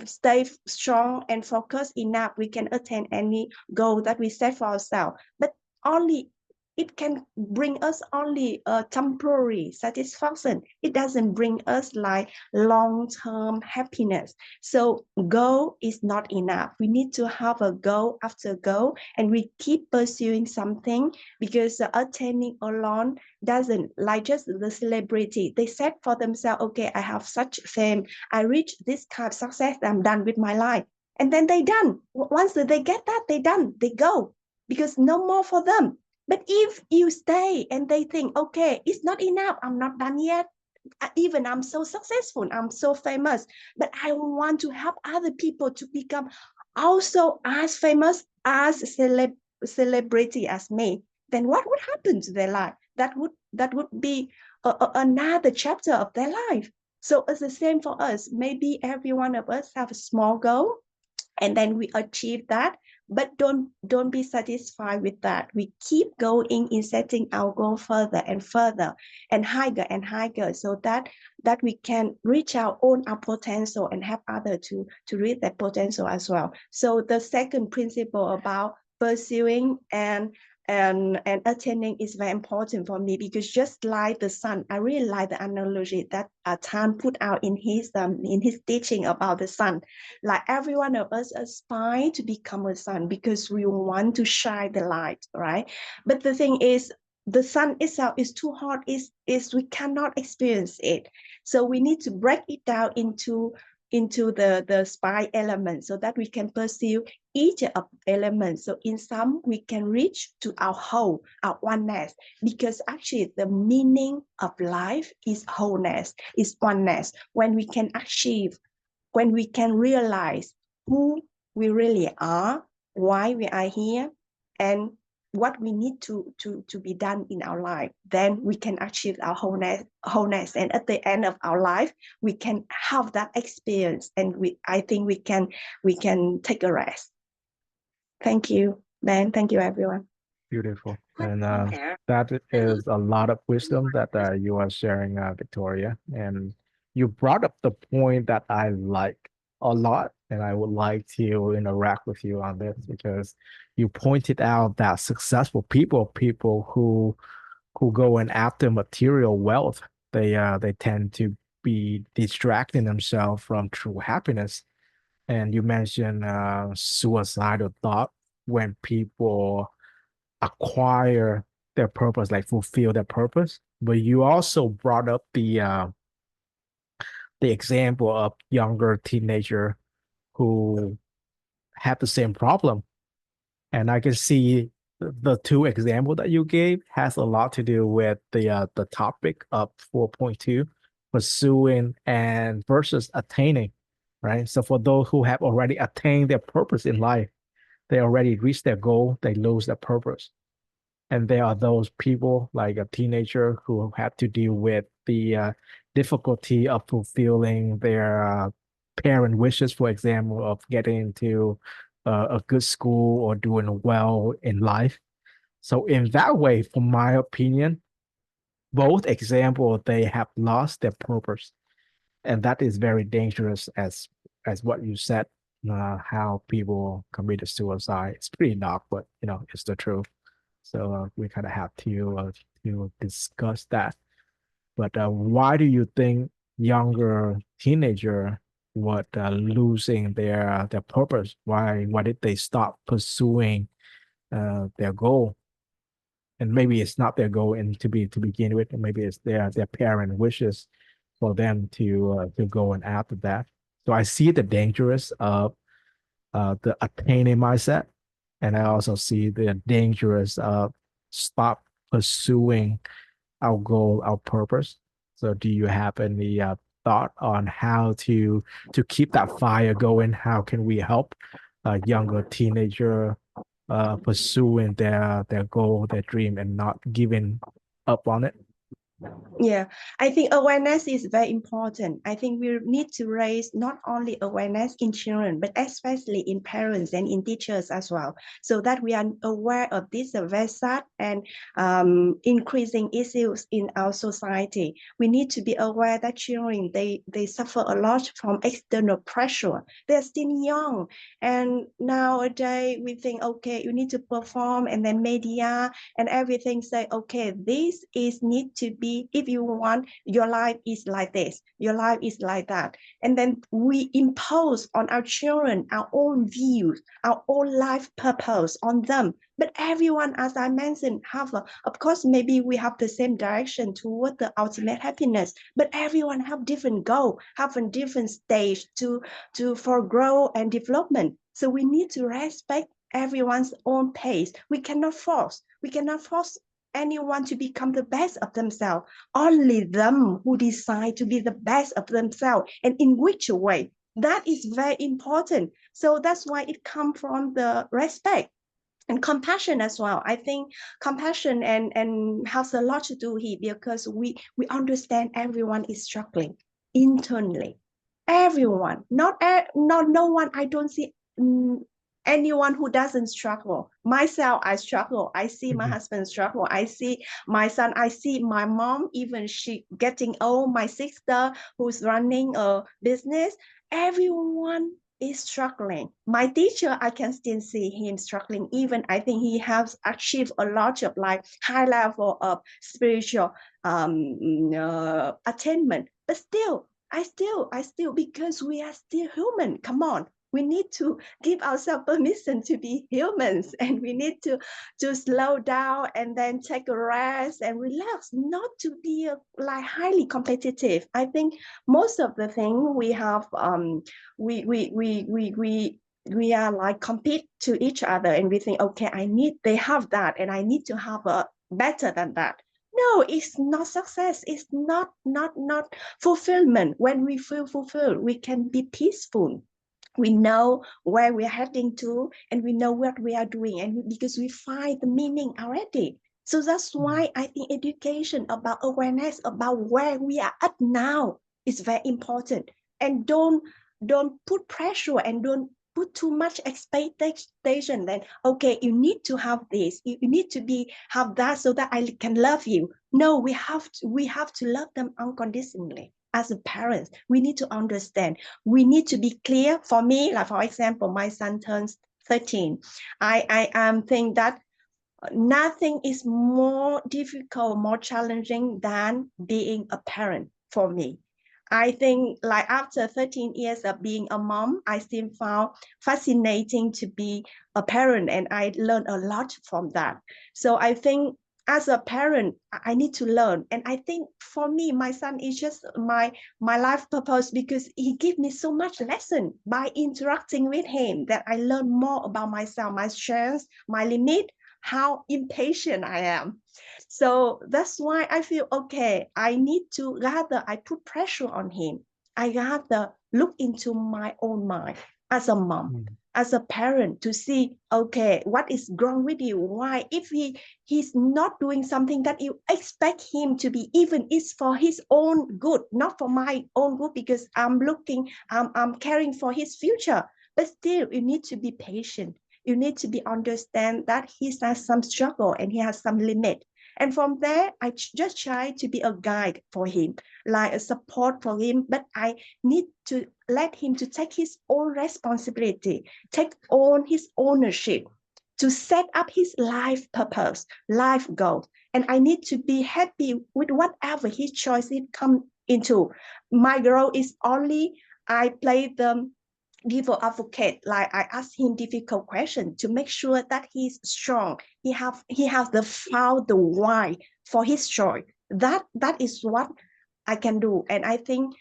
stay strong and focused enough, we can attain any goal that we set for ourselves. But only it can bring us only a temporary satisfaction. It doesn't bring us like long-term happiness. So goal is not enough. We need to have a goal after goal, and we keep pursuing something, because attaining alone doesn't, like just the celebrity, they set for themselves, okay, I have such fame, I reach this kind of success, I'm done with my life. And then they done. Once they get that, they done, they go, because no more for them. But if you stay and they think, okay, it's not enough, I'm not done yet, even I'm so successful, I'm so famous, but I want to help other people to become also as famous, as celebrity as me, then what would happen to their life? That would be another chapter of their life. So it's the same for us. Maybe every one of us have a small goal, and then we achieve that, but don't be satisfied with that. We keep going in setting our goal further and further and higher, so that we can reach our own potential and help others to reach that potential as well. So the second principle about pursuing and attaining is very important for me, because just like the sun, I really like the analogy that Tan put out in his teaching about the sun. Like every one of us aspire to become a sun because we want to shine the light, right? But the thing is, the sun itself is too hot, is we cannot experience it. So we need to break it down into the SPY elements, so that we can pursue each of elements. So in some, we can reach to our whole, our oneness, because actually the meaning of life is wholeness, is oneness. When we can achieve, when we can realize who we really are, why we are here, and what we need to be done in our life, then we can achieve our wholeness. And at the end of our life, we can have that experience, and I think we can take a rest. Thank you, Ben. Thank you, everyone. Beautiful. And that is a lot of wisdom that you are sharing, Victoria. And you brought up the point that I like a lot, and I would like to interact with you on this, because you pointed out that successful people who go and after material wealth, they tend to be distracting themselves from true happiness. And you mentioned suicidal thought when people acquire their purpose, like fulfill their purpose. But you also brought up the example of younger teenager who had the same problem. And I can see the two examples that you gave has a lot to do with the topic of 4.2, pursuing and versus attaining, right? So for those who have already attained their purpose in life, they already reached their goal, they lose their purpose. And there are those people like a teenager who have to deal with the difficulty of fulfilling their parent wishes, for example, of getting into a good school or doing well in life. So in that way, from my opinion, both examples, they have lost their purpose. And that is very dangerous, as what you said, how people committed suicide. It's pretty dark, but it's the truth. So we kind of have to discuss that. But why do you think younger teenager would losing their purpose? Why did they stop pursuing their goal? And maybe it's not their goal and to begin with, and maybe it's their parent wishes for them to go and after that. So I see the dangerous of the attaining mindset, and I also see the dangerous of stop pursuing our goal, our purpose. So do you have any thought on how to keep that fire going? How can we help a younger teenager pursuing their goal, their dream, and not giving up on it? Yeah, I think awareness is very important. I think we need to raise not only awareness in children, but especially in parents and in teachers as well, so that we are aware of this very sad and increasing issues in our society. We need to be aware that children, they suffer a lot from external pressure. They're still young. And nowadays we think, okay, you need to perform, and then media and everything say, okay, this is need to be, if you want, your life is like this, your life is like that. And then we impose on our children our own views, our own life purpose on them. But everyone, as I mentioned, of course, maybe we have the same direction toward the ultimate happiness, but everyone have different goal, have a different stage for growth and development. So we need to respect everyone's own pace. We cannot force anyone to become the best of themselves. Only them who decide to be the best of themselves, and in which way. That is very important. So that's why it comes from the respect and compassion as well. I think compassion and has a lot to do here, because we understand everyone is struggling internally. Everyone, not no one. I don't see anyone who doesn't struggle. Myself, I struggle. I see my husband struggle. I see my son. I see my mom, even she getting old. My sister who's running a business. Everyone is struggling. My teacher, I can still see him struggling. Even I think he has achieved a lot of like high level of spiritual attainment. But still, I still, because we are still human. Come on, we need to give ourselves permission to be humans, and we need to slow down and then take a rest and relax, not to be like highly competitive. I think most of the thing we have, we are like compete to each other, and we think, okay, they have that, and I need to have a better than that. No, it's not success. It's not fulfillment. When we feel fulfilled, we can be peaceful. We know where we're heading to, and we know what we are doing, and because we find the meaning already. So that's why I think education about awareness about where we are at now is very important. And don't put pressure, and don't put too much expectation. Then okay, you need to have this, you need to have that, so that I can love you. No, we have to love them unconditionally. As a parent, we need to understand. We need to be clear. For me, like for example, my son turns 13. I am think that nothing is more difficult, more challenging than being a parent for me. I think like after 13 years of being a mom, I still found fascinating to be a parent, and I learned a lot from that. So I think as a parent, I need to learn. And I think for me, my son is just my life purpose, because he gave me so much lesson by interacting with him, that I learn more about myself, my strengths, my limit, how impatient I am. So that's why I feel, okay, I need to rather I put pressure on him. I rather look into my own mind as a mom, as a parent, to see, okay, what is wrong with you? Why? If he's not doing something that you expect him to be, even it's for his own good, not for my own good, because I'm caring for his future. But still, you need to be patient. You need to be understand that he has some struggle and he has some limit. And from there, I just try to be a guide for him, like a support for him. But I need to let him to take his own responsibility, take on his ownership, to set up his life purpose, life goal. And I need to be happy with whatever his choices come into. My goal is only I play the devil advocate, like I ask him difficult questions to make sure that he's strong. He has the found the why for his choice. That is what I can do. And I think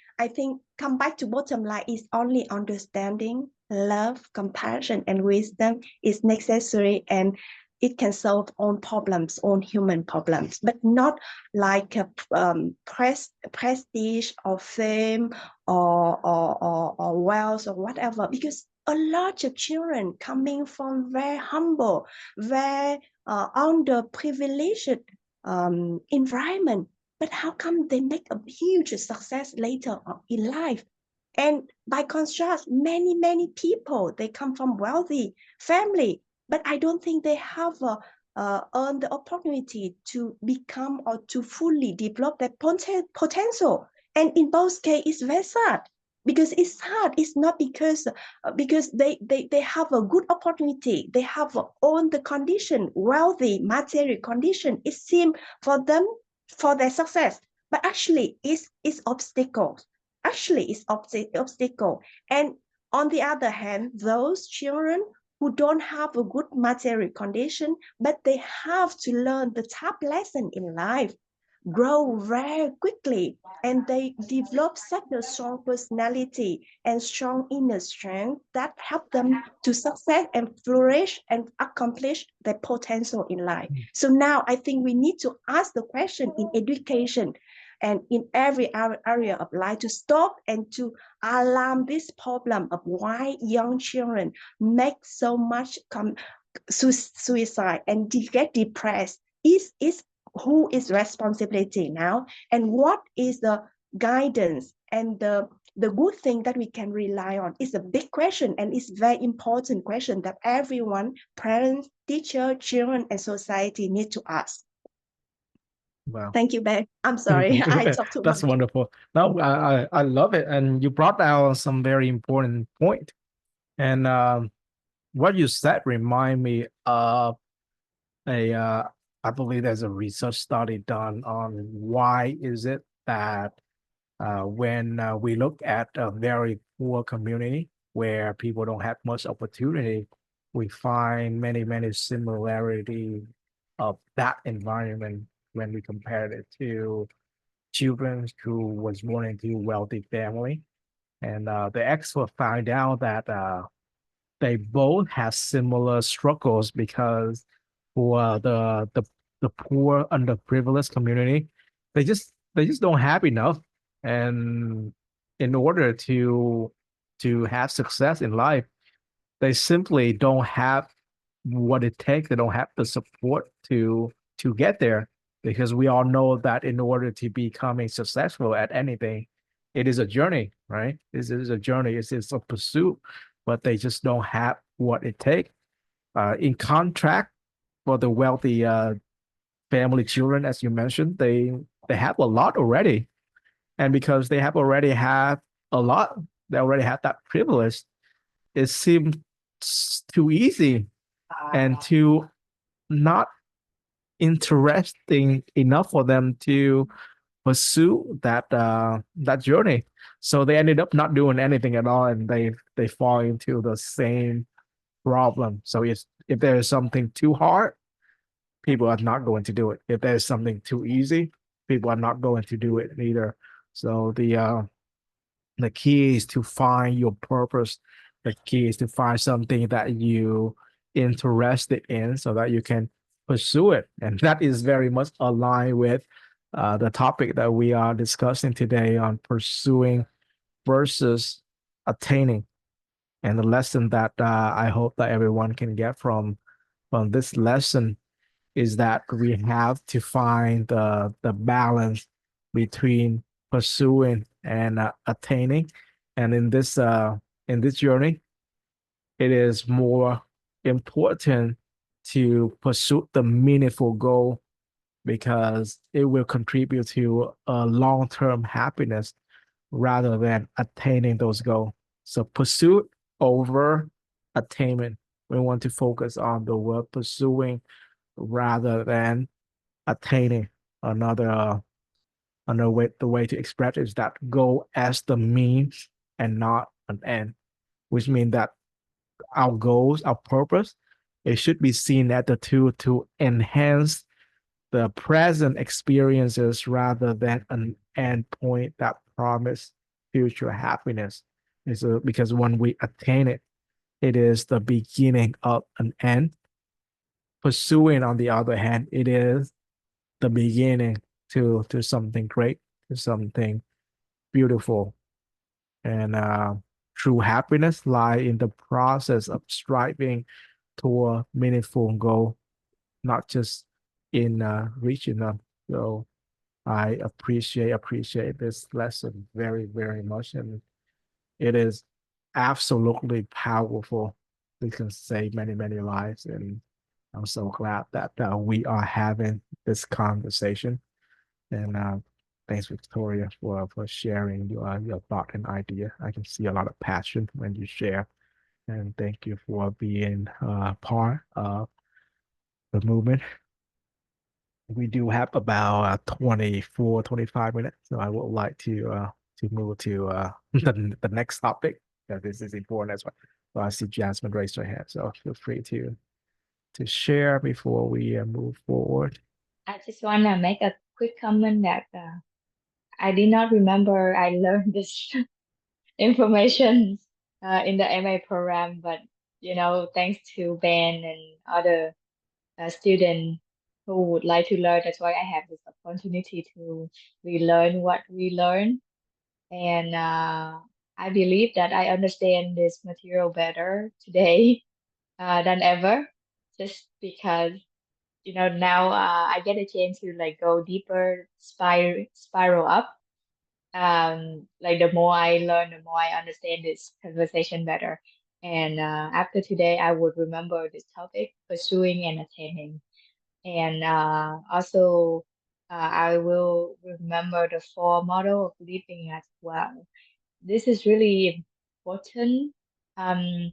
come back to bottom line is only understanding, love, compassion, and wisdom is necessary, and it can solve all problems, all human problems, but not like a prestige or fame or wealth or whatever. Because a lot of children coming from very humble, very underprivileged environment, but how come they make a huge success later on in life? And by contrast, many people, they come from wealthy family, but I don't think they have earned the opportunity to become or to fully develop their potential. And in both cases, it's very sad because it's hard. It's not because they have a good opportunity. They have own the condition, wealthy material condition. It seems for them for their success, but actually it's obstacles. Actually, it's obstacle. And on the other hand, those children who don't have a good material condition, but they have to learn the tough lesson in life, grow very quickly, and they develop such a strong personality and strong inner strength that help them to succeed and flourish and accomplish their potential in life. So now I think we need to ask the question in education and in every area of life to stop and to alarm this problem of why young children make so much suicide and get depressed. Is who is responsibility now, and what is the guidance and the good thing that we can rely on is a big question, and it's very important question that everyone, parents, teacher, children, and society need to ask. Wow. Thank you, Ben. I'm sorry, I talked too That's much. wonderful. No, I love it, and you brought out some very important point. And what you said remind me of a I believe there's a research study done on why is it that when we look at a very poor community where people don't have much opportunity, we find many similarity of that environment when we compare it to children who was born into wealthy family. And the expert found out that they both have similar struggles because for the poor underprivileged community, they just don't have enough, and in order to have success in life, they simply don't have what it takes. They don't have the support to get there, because we all know that in order to becoming successful at anything, it is a journey, right? This is a journey. It's a pursuit, but they just don't have what it takes. In contract, for the wealthy family children, as you mentioned, they have a lot already, and because they have already have a lot, they already have that privilege. It seems too easy and too not interesting enough for them to pursue that journey. So they ended up not doing anything at all, and they fall into the same problem. So if there is something too hard, people are not going to do it. If there's something too easy, people are not going to do it either. So the key is to find your purpose. The key is to find something that you interested in so that you can pursue it. And that is very much aligned with the topic that we are discussing today on pursuing versus attaining. And the lesson that I hope that everyone can get from this lesson is that we have to find the balance between pursuing and attaining. And in this journey, it is more important to pursue the meaningful goal, because it will contribute to a long-term happiness rather than attaining those goals. So pursuit over attainment We want to focus on the word pursuing rather than attaining. Another way, the way to express is that goal as the means and not an end, which means that our goals, our purpose, it should be seen as the tool to enhance the present experiences rather than an end point that promise future happiness. Because when we attain it, it is the beginning of an end. Pursuing, on the other hand, it is the beginning to something great, to something beautiful. And true happiness lie in the process of striving toward meaningful goal, not just in reaching them. So I appreciate this lesson very, very much, and it is absolutely powerful. We can save many, many lives, and I'm so glad that we are having this conversation. And thanks, Victoria, for sharing your thought and idea. I can see a lot of passion when you share, and thank you for being part of the movement. We do have about 24, 25 minutes, so I would like to move to the next topic, because this is important as well. So I see Jasmine raised her hand, so feel free to share before we move forward. I just want to make a quick comment that I did not remember I learned this information in the MA program, but thanks to Ben and other students who would like to learn, that's why I have this opportunity to relearn what we learn. And I believe that I understand this material better today than ever, just because now I get a chance to like go deeper, spiral up. Like the more I learn, the more I understand this conversation better. And after today, I would remember this topic, pursuing and attaining. And also, I will remember the four model of living as well. This is really important. Um,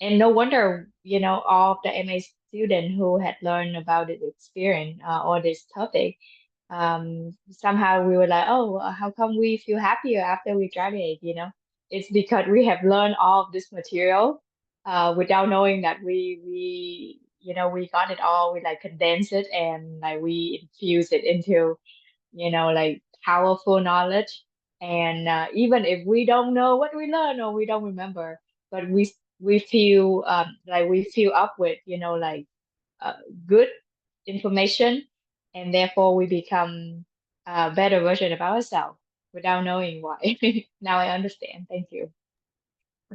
and no wonder, all of the MA student who had learned about this experience or this topic, somehow we were like, oh, how come we feel happier after we graduate? It's because we have learned all of this material without knowing that we got it all. We like condense it and like we infuse it into like powerful knowledge. And even if we don't know what we learn or we don't remember, but we feel like we fill up with like uh, good information, and therefore we become a better version of ourselves without knowing why. Now I understand. Thank you.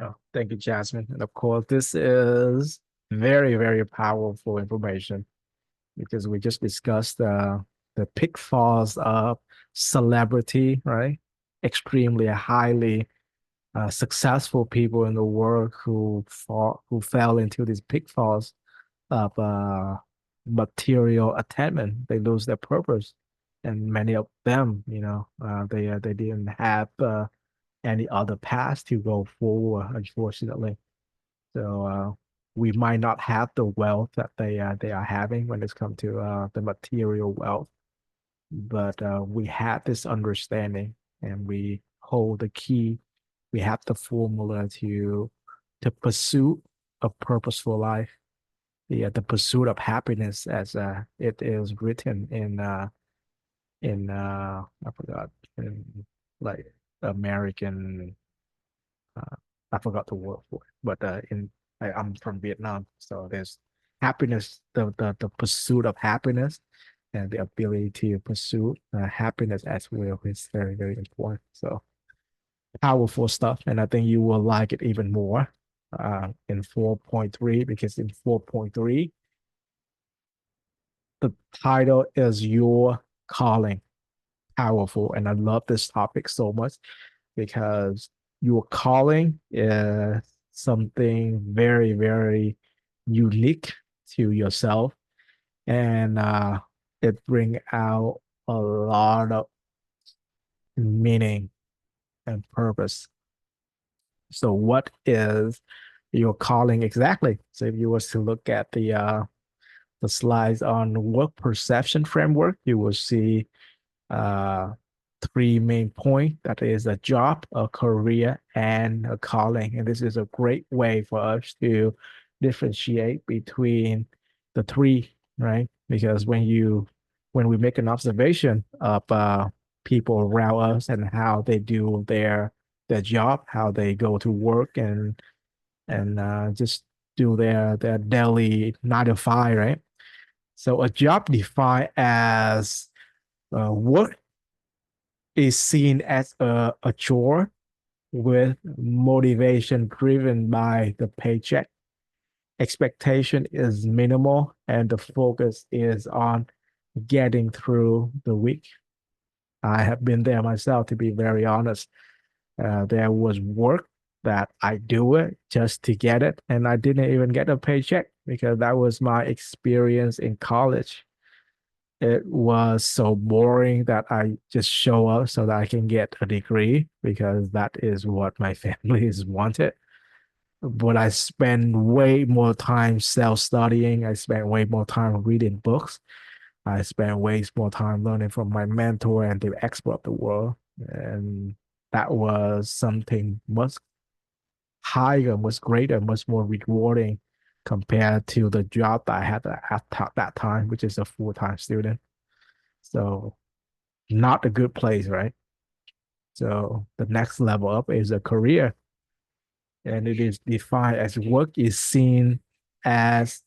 Oh, thank you, Jasmine. And of course, this is very, very powerful information, because we just discussed the pitfalls of celebrity, right? Extremely highly successful people in the world who fell into these pitfalls of material attainment. They lose their purpose, and many of them, they didn't have any other path to go forward, unfortunately. So we might not have the wealth that they are having when it's come to the material wealth, but we have this understanding, and we hold the key. We have the formula to pursue a purposeful life, the pursuit of happiness, as it is written in I forgot, in like American, I forgot the word for it, but I'm from Vietnam, so there's happiness, the pursuit of happiness, and the ability to pursue happiness as well is very, very important. So powerful stuff, and I think you will like it even more in 4.3, because in 4.3, the title is Your Calling. Powerful, and I love this topic so much, because your calling is something very, very unique to yourself, and it bring out a lot of meaning and purpose. So what is your calling exactly. So if you was to look at the slides on work perception framework, you will see uh, three main points. That is a job, a career, and a calling. And this is a great way for us to differentiate between the three, right? Because when we make an observation of people around us and how they do their job, how they go to work and just do their daily 9 to 5, right? So a job defined as work is seen as a chore with motivation driven by the paycheck. Expectation is minimal and the focus is on getting through the week. I have been there myself, to be very honest. There was work that I do it just to get it, and I didn't even get a paycheck because that was my experience in college. It was so boring that I just show up so that I can get a degree because that is what my families wanted. But I spend way more time self-studying. I spend way more time reading books. I spend way more time learning from my mentor and the expert of the world. And that was something much higher, much greater, much more rewarding compared to the job that I had at that time, which is a full-time student. So not a good place, right? So the next level up is a career, and it is defined as work is seen as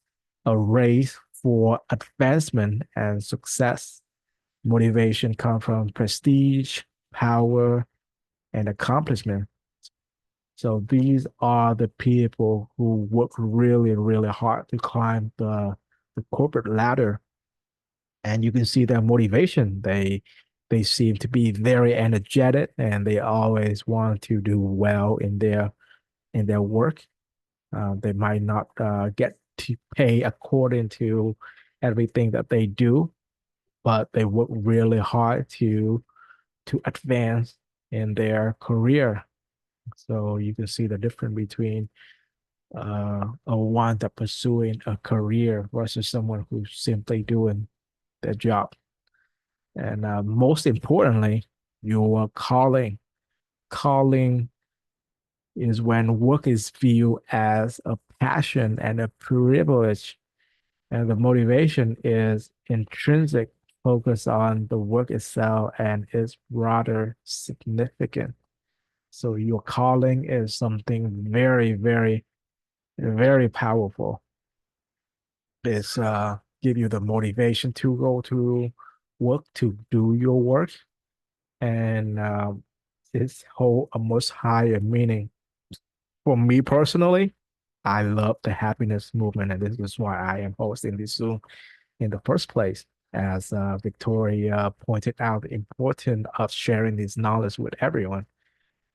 a race for advancement and success. Motivation comes from prestige, power, and accomplishment. So these are the people who work really, really hard to climb the corporate ladder. And you can see their motivation. They seem to be very energetic and they always want to do well in their work. They might not get to pay according to everything that they do, but they work really hard to advance in their career. So you can see the difference between a one that pursuing a career versus someone who's simply doing their job. And most importantly, your calling. Calling is when work is viewed as a passion and a privilege, and the motivation is intrinsic, focus on the work itself, and is rather significant. So your calling is something very, very, very powerful. It's give you the motivation to go to work, to do your work, and it's hold a much higher meaning. For me personally, I love the happiness movement, and this is why I am hosting this Zoom in the first place. As Victoria pointed out, the importance of sharing this knowledge with everyone.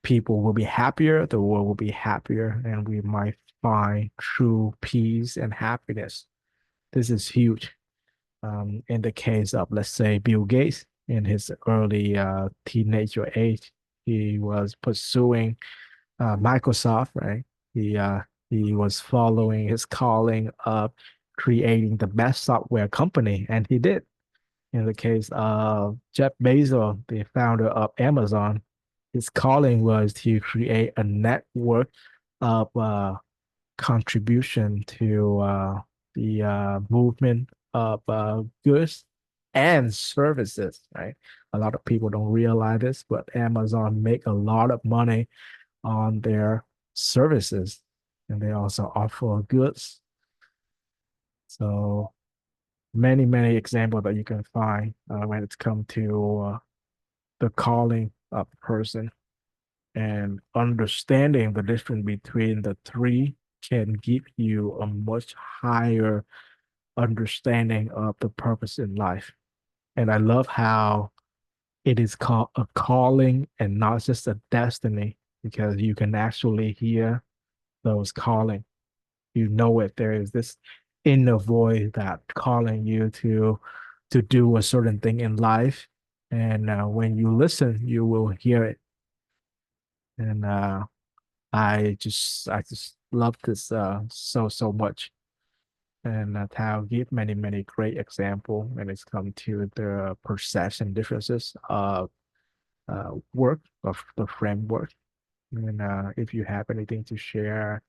People will be happier, the world will be happier, and we might find true peace and happiness. This is huge. In the case of, let's say, Bill Gates, in his early teenager age, he was pursuing Microsoft, right? He was following his calling of creating the best software company, and he did. In the case of Jeff Bezos, the founder of Amazon, his calling was to create a network of contribution to the movement of goods and services, right? A lot of people don't realize this, but Amazon make a lot of money on their services, and they also offer goods. So many, many examples that you can find when it's come to the calling of a person, and understanding the difference between the three can give you a much higher understanding of the purpose in life. And I love how it is called a calling and not just a destiny, because you can actually hear those calling. You know it. There is this inner voice that calling you to do a certain thing in life. And when you listen, you will hear it. And I just love this so much. And Tao give many great example when it's come to the perception differences of work of the framework. And if you have anything to share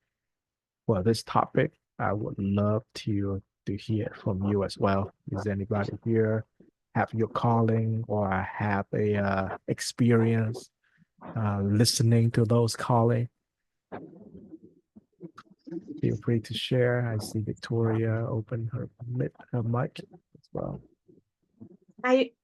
for this topic, I would love to hear from you as well. Is anybody here have your calling or have a experience listening to those calling? Feel free to share. I see Victoria open her mic as well.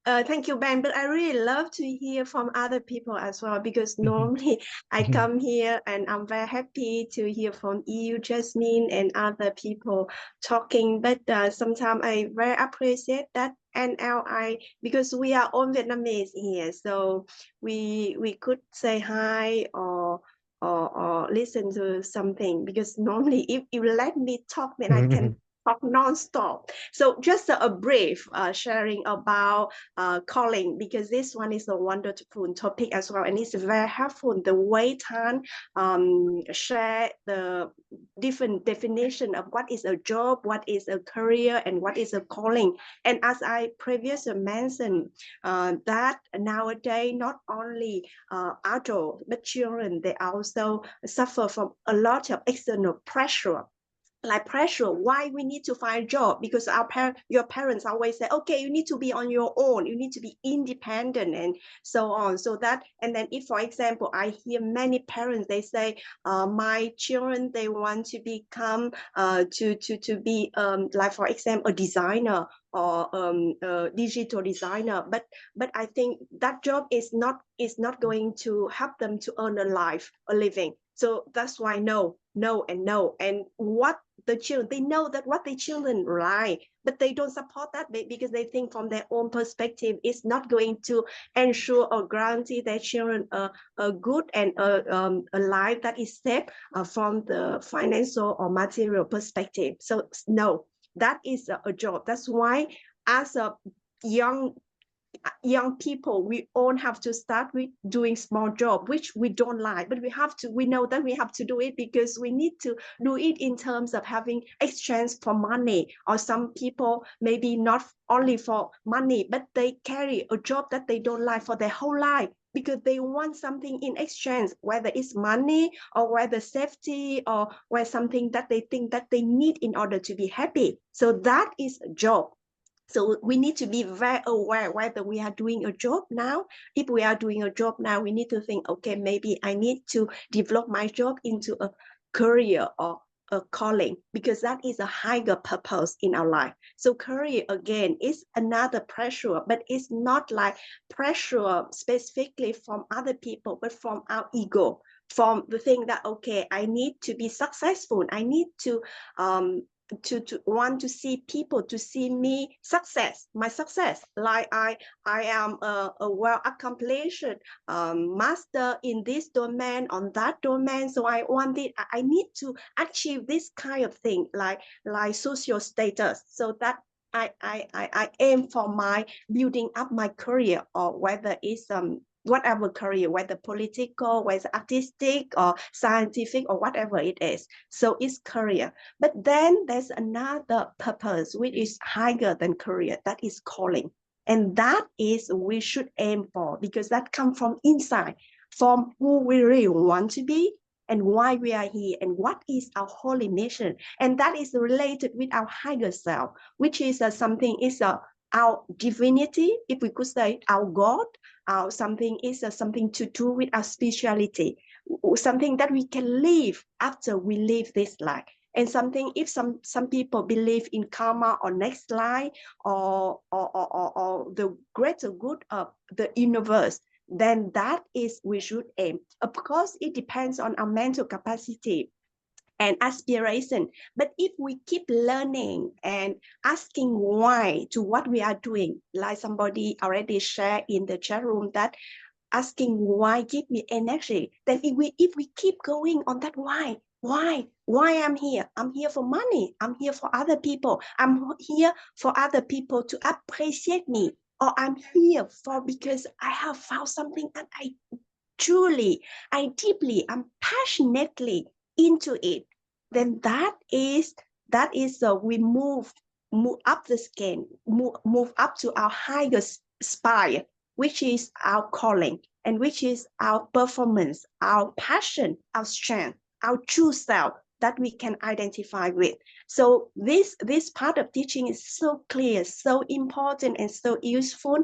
Thank you, Ben, but I really love to hear from other people as well, because normally I come here and I'm very happy to hear from you, Jasmine, and other people talking. But sometimes I very appreciate that NLI, because we are all Vietnamese here, so we could say hi or listen to something, because normally if you let me talk, then I can talk non-stop. So just a brief sharing about calling, because this one is a wonderful topic as well, and it's very helpful the way Tan share the different definition of what is a job, what is a career, and what is a calling. And as I previously mentioned, that nowadays not only adults but children, they also suffer from a lot of external pressure, like pressure. Why we need to find a job? Because your parents always say, okay, you need to be on your own, you need to be independent, and so on. So that, and then if, for example, I hear many parents, they say, my children, they want to become to be like, for example, a designer or a digital designer, but I think that job is not going to help them to earn a living. So that's why no, and what the children, they know that what the children like, but they don't support that, because they think from their own perspective it's not going to ensure or guarantee their children a good and a life that is safe from the financial or material perspective. So no, that is a job. That's why as a young people, we all have to start with doing small job which we don't like, but we know that we have to do it, because we need to do it in terms of having exchange for money. Or some people maybe not only for money, but they carry a job that they don't like for their whole life, because they want something in exchange, whether it's money or whether safety, or whether something that they think that they need in order to be happy. So that is a job. So we need to be very aware whether we are doing a job now. If we are doing a job now, we need to think, okay, maybe I need to develop my job into a career or a calling, because that is a higher purpose in our life. So career, again, is another pressure, but it's not like pressure specifically from other people, but from our ego, from the thing that, okay, I need to be successful. I need to want to see people to see me my success, like I am a well accomplished master in this domain, on that domain. So I want it, I need to achieve this kind of thing, like social status, so that I aim for my building up my career, or whether it's whatever career, whether political, whether artistic or scientific, or whatever it is. So it's career. But then there's another purpose which is higher than career, that is calling. And that is we should aim for, because that comes from inside, from who we really want to be, and why we are here, and what is our holy mission. And that is related with our higher self, which is something is our divinity, if we could say, our God. Something is something to do with our spirituality, something that we can live after we live this life. And something, if some people believe in karma or next life, or the greater good of the universe, then that is we should aim. Of course, it depends on our mental capacity and aspiration. But if we keep learning and asking why to what we are doing, like somebody already shared in the chat room, that asking why give me energy, then if we keep going on that why I'm here for money, I'm here for other people, I'm here for other people to appreciate me, or I'm here for because I have found something that I deeply, I'm passionately into it. then that is we move up the scale, move up to our highest spire, which is our calling, and which is our performance, our passion, our strength, our true self that we can identify with. So this part of teaching is so clear, so important, and so useful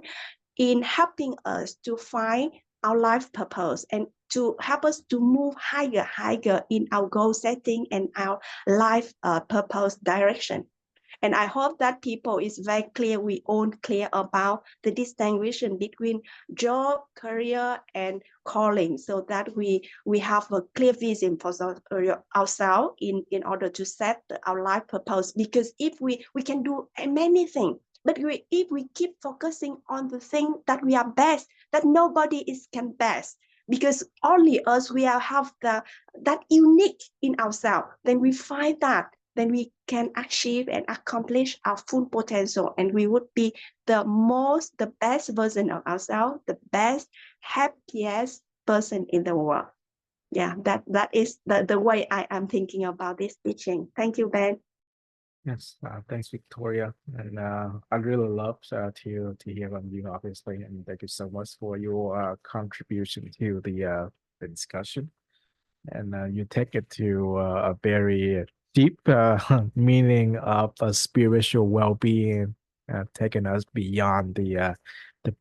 in helping us to find our life purpose and to help us to move higher in our goal setting and our life purpose direction. And I hope that people is very clear, we all clear about the distinction between job, career, and calling, so that we have a clear vision for ourselves in order to set our life purpose. Because if we can do many things, but if we keep focusing on the thing that we are best, that nobody is can best, because only us, we have that unique in ourselves, then we find that, then we can achieve and accomplish our full potential, and we would be the best version of ourselves, the best, happiest person in the world. Yeah, that is the way I am thinking about this teaching. Thank you, Ben. Yes, thanks, Victoria. And I really love to hear from you, obviously. And thank you so much for your contribution to the discussion. And you take it to a very deep meaning of spiritual well-being, taking us beyond the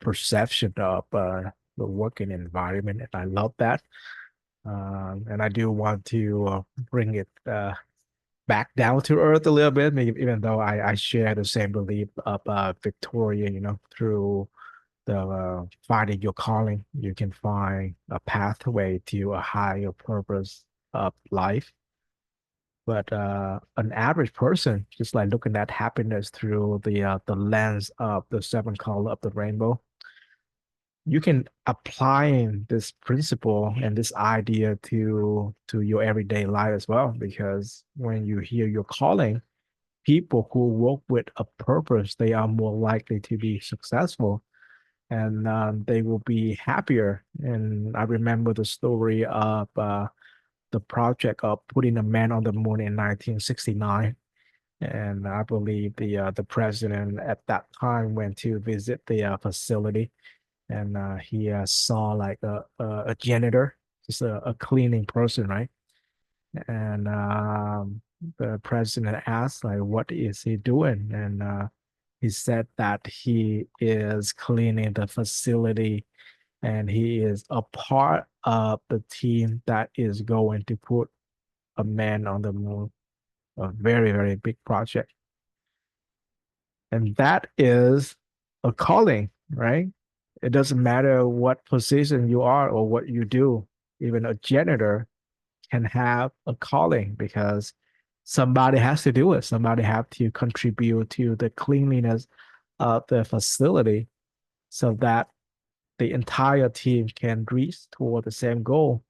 perception of the working environment. And I love that. And I do want to bring it back down to earth a little bit, even though I share the same belief of Victoria, through the finding your calling, you can find a pathway to a higher purpose of life. But an average person, just like looking at happiness through the lens of the seven color of the rainbow, you can apply this principle and this idea to your everyday life as well. Because when you hear your calling, people who work with a purpose, they are more likely to be successful, and they will be happier. And I remember the story of the project of putting a man on the moon in 1969. And I believe the president at that time went to visit the facility, and he saw like a janitor, just a cleaning person, right? And the president asked, like, what is he doing? And he said that he is cleaning the facility, and he is a part of the team that is going to put a man on the moon, a very, very big project. And that is a calling, right? It doesn't matter what position you are or what you do. Even a janitor can have a calling, because somebody has to do it. Somebody have to contribute to the cleanliness of the facility, so that the entire team can reach toward the same goal.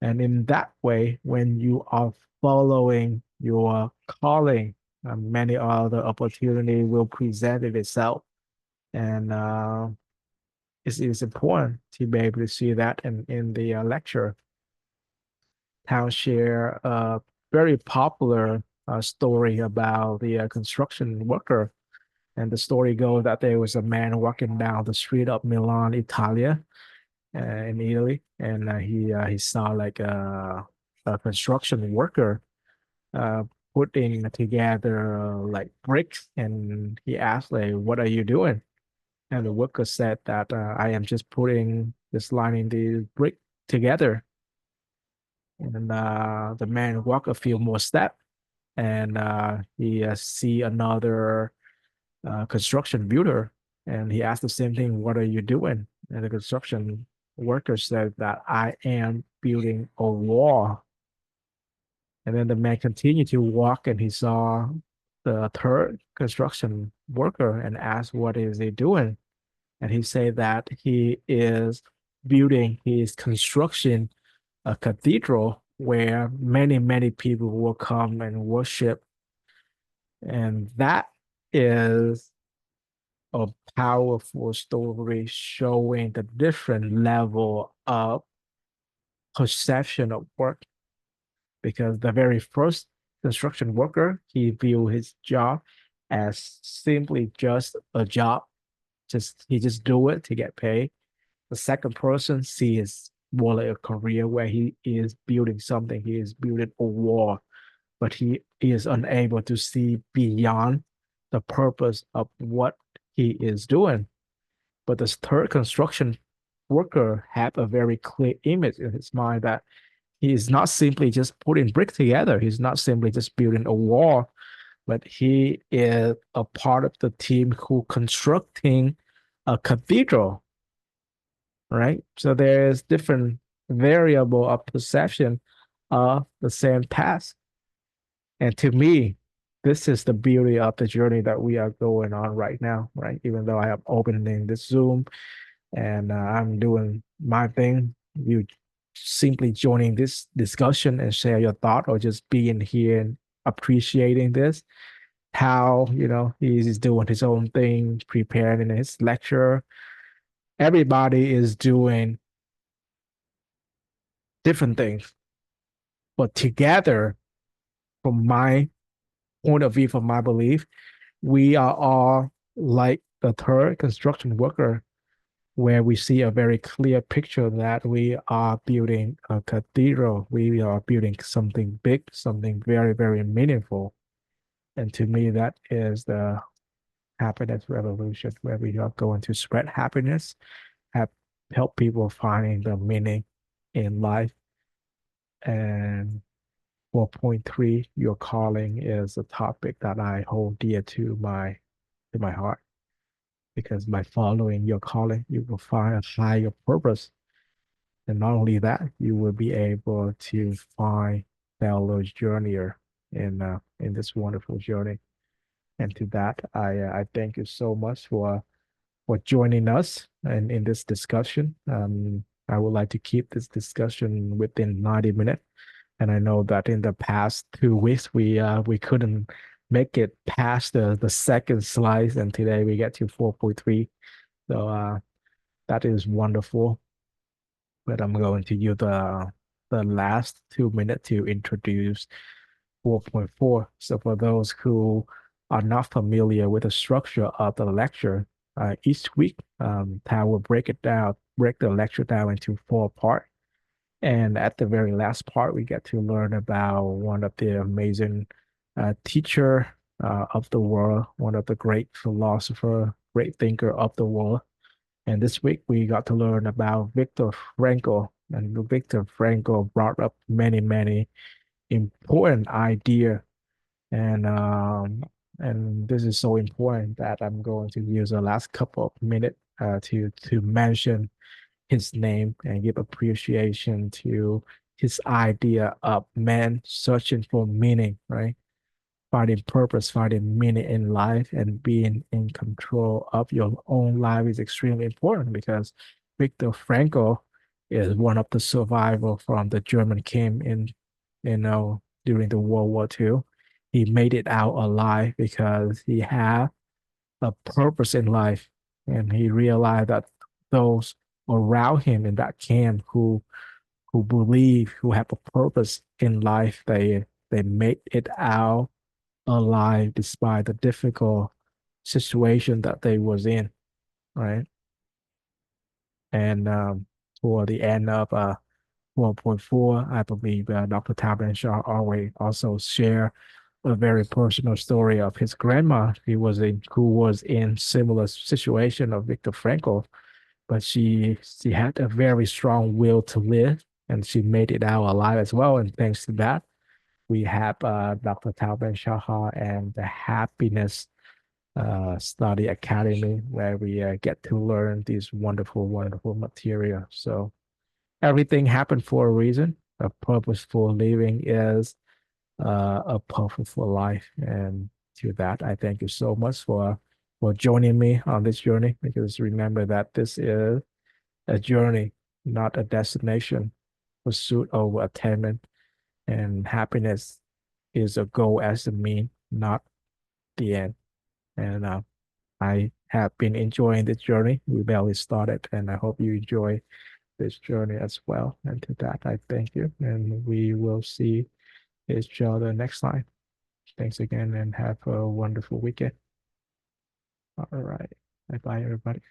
And in that way, when you are following your calling, many other opportunity will present itself. And it's important to be able to see that in the lecture. Town share a very popular story about the construction worker. And the story goes that there was a man walking down the street of Milan, Italia, in Italy, and he saw like a construction worker uh, putting together like bricks, and he asked, like, "What are you doing?" And the worker said that I am just putting this lining the brick together. And the man walked a few more steps, and he see another construction builder, and he asked the same thing, "What are you doing?" And the construction worker said that I am building a wall. And then the man continued to walk, and he saw the third construction worker and asked, "What is he doing?" And he said that he is building his construction a cathedral where many people will come and worship. And that is a powerful story showing the different level of perception of work. because the very first construction worker, he viewed his job as simply just a job. He just do it to get paid. The second person sees more like a career where he is building something, he is building a wall, but he is unable to see beyond the purpose of what he is doing. But the third construction worker had a very clear image in his mind that he is not simply just putting brick together. He's not simply just building a wall, but he is a part of the team who constructing a cathedral, right? So there's different variable of perception of the same task. And to me, this is the beauty of the journey that we are going on right now, right? Even though I am opening this Zoom and I'm doing my thing, you simply joining this discussion and share your thought or just being here and appreciating this, how, he's doing his own thing, preparing his lecture. Everybody is doing different things, but together, from my point of view, from my belief, we are all like the third construction worker, where we see a very clear picture that we are building a cathedral. We are building something big, something very, very meaningful. And to me, that is the happiness revolution, where we are going to spread happiness, have help people finding the meaning in life. And 4.3, your calling is a topic that I hold dear to my heart, because by following your calling, you will find a higher purpose. And not only that, you will be able to find fellow journeyer in this wonderful journey. And to that, I thank you so much for joining us and in this discussion. I would like to keep this discussion within 90 minutes. And I know that in the past 2 weeks we couldn't make it past the second slide, and today we get to 4.3. So that is wonderful. But I'm going to use the last 2 minutes to introduce 4.4. So for those who are not familiar with the structure of the lecture, each week Tao will break the lecture down into 4 parts. And at the very last part, we get to learn about one of the amazing teacher of the world, one of the great philosopher, great thinker of the world. And this week we got to learn about Viktor Frankl. And Viktor Frankl brought up many, many important idea. And this is so important that I'm going to use the last couple of minutes to mention his name and give appreciation to his idea of man searching for meaning, right? Finding purpose, finding meaning in life, and being in control of your own life is extremely important, because Viktor Frankl is one of the survivors from the German camp during the World War II. He made it out alive because he had a purpose in life, and he realized that those around him in that camp who believe, who have a purpose in life, they made it out alive despite the difficult situation that they was in, right? And for the end of 1.4, I believe Dr. Taban Shah always also share a very personal story of his grandma. Who was in similar situation of Viktor Frankl, but she had a very strong will to live, and she made it out alive as well. And thanks to that, we have Dr. Taban Shah and the Happiness Study Academy, where we get to learn these wonderful, wonderful material. So everything happened for a reason. A purposeful living is a purposeful life. And to that, I thank you so much for joining me on this journey, because remember that this is a journey, not a destination. Pursuit over attainment, and happiness is a goal as a mean, not the end. And I have been enjoying this journey. We barely started, and I hope you enjoy this journey as well. And to that, I thank you, and we will see each other next time. Thanks again and have a wonderful weekend. All right. Bye bye, everybody.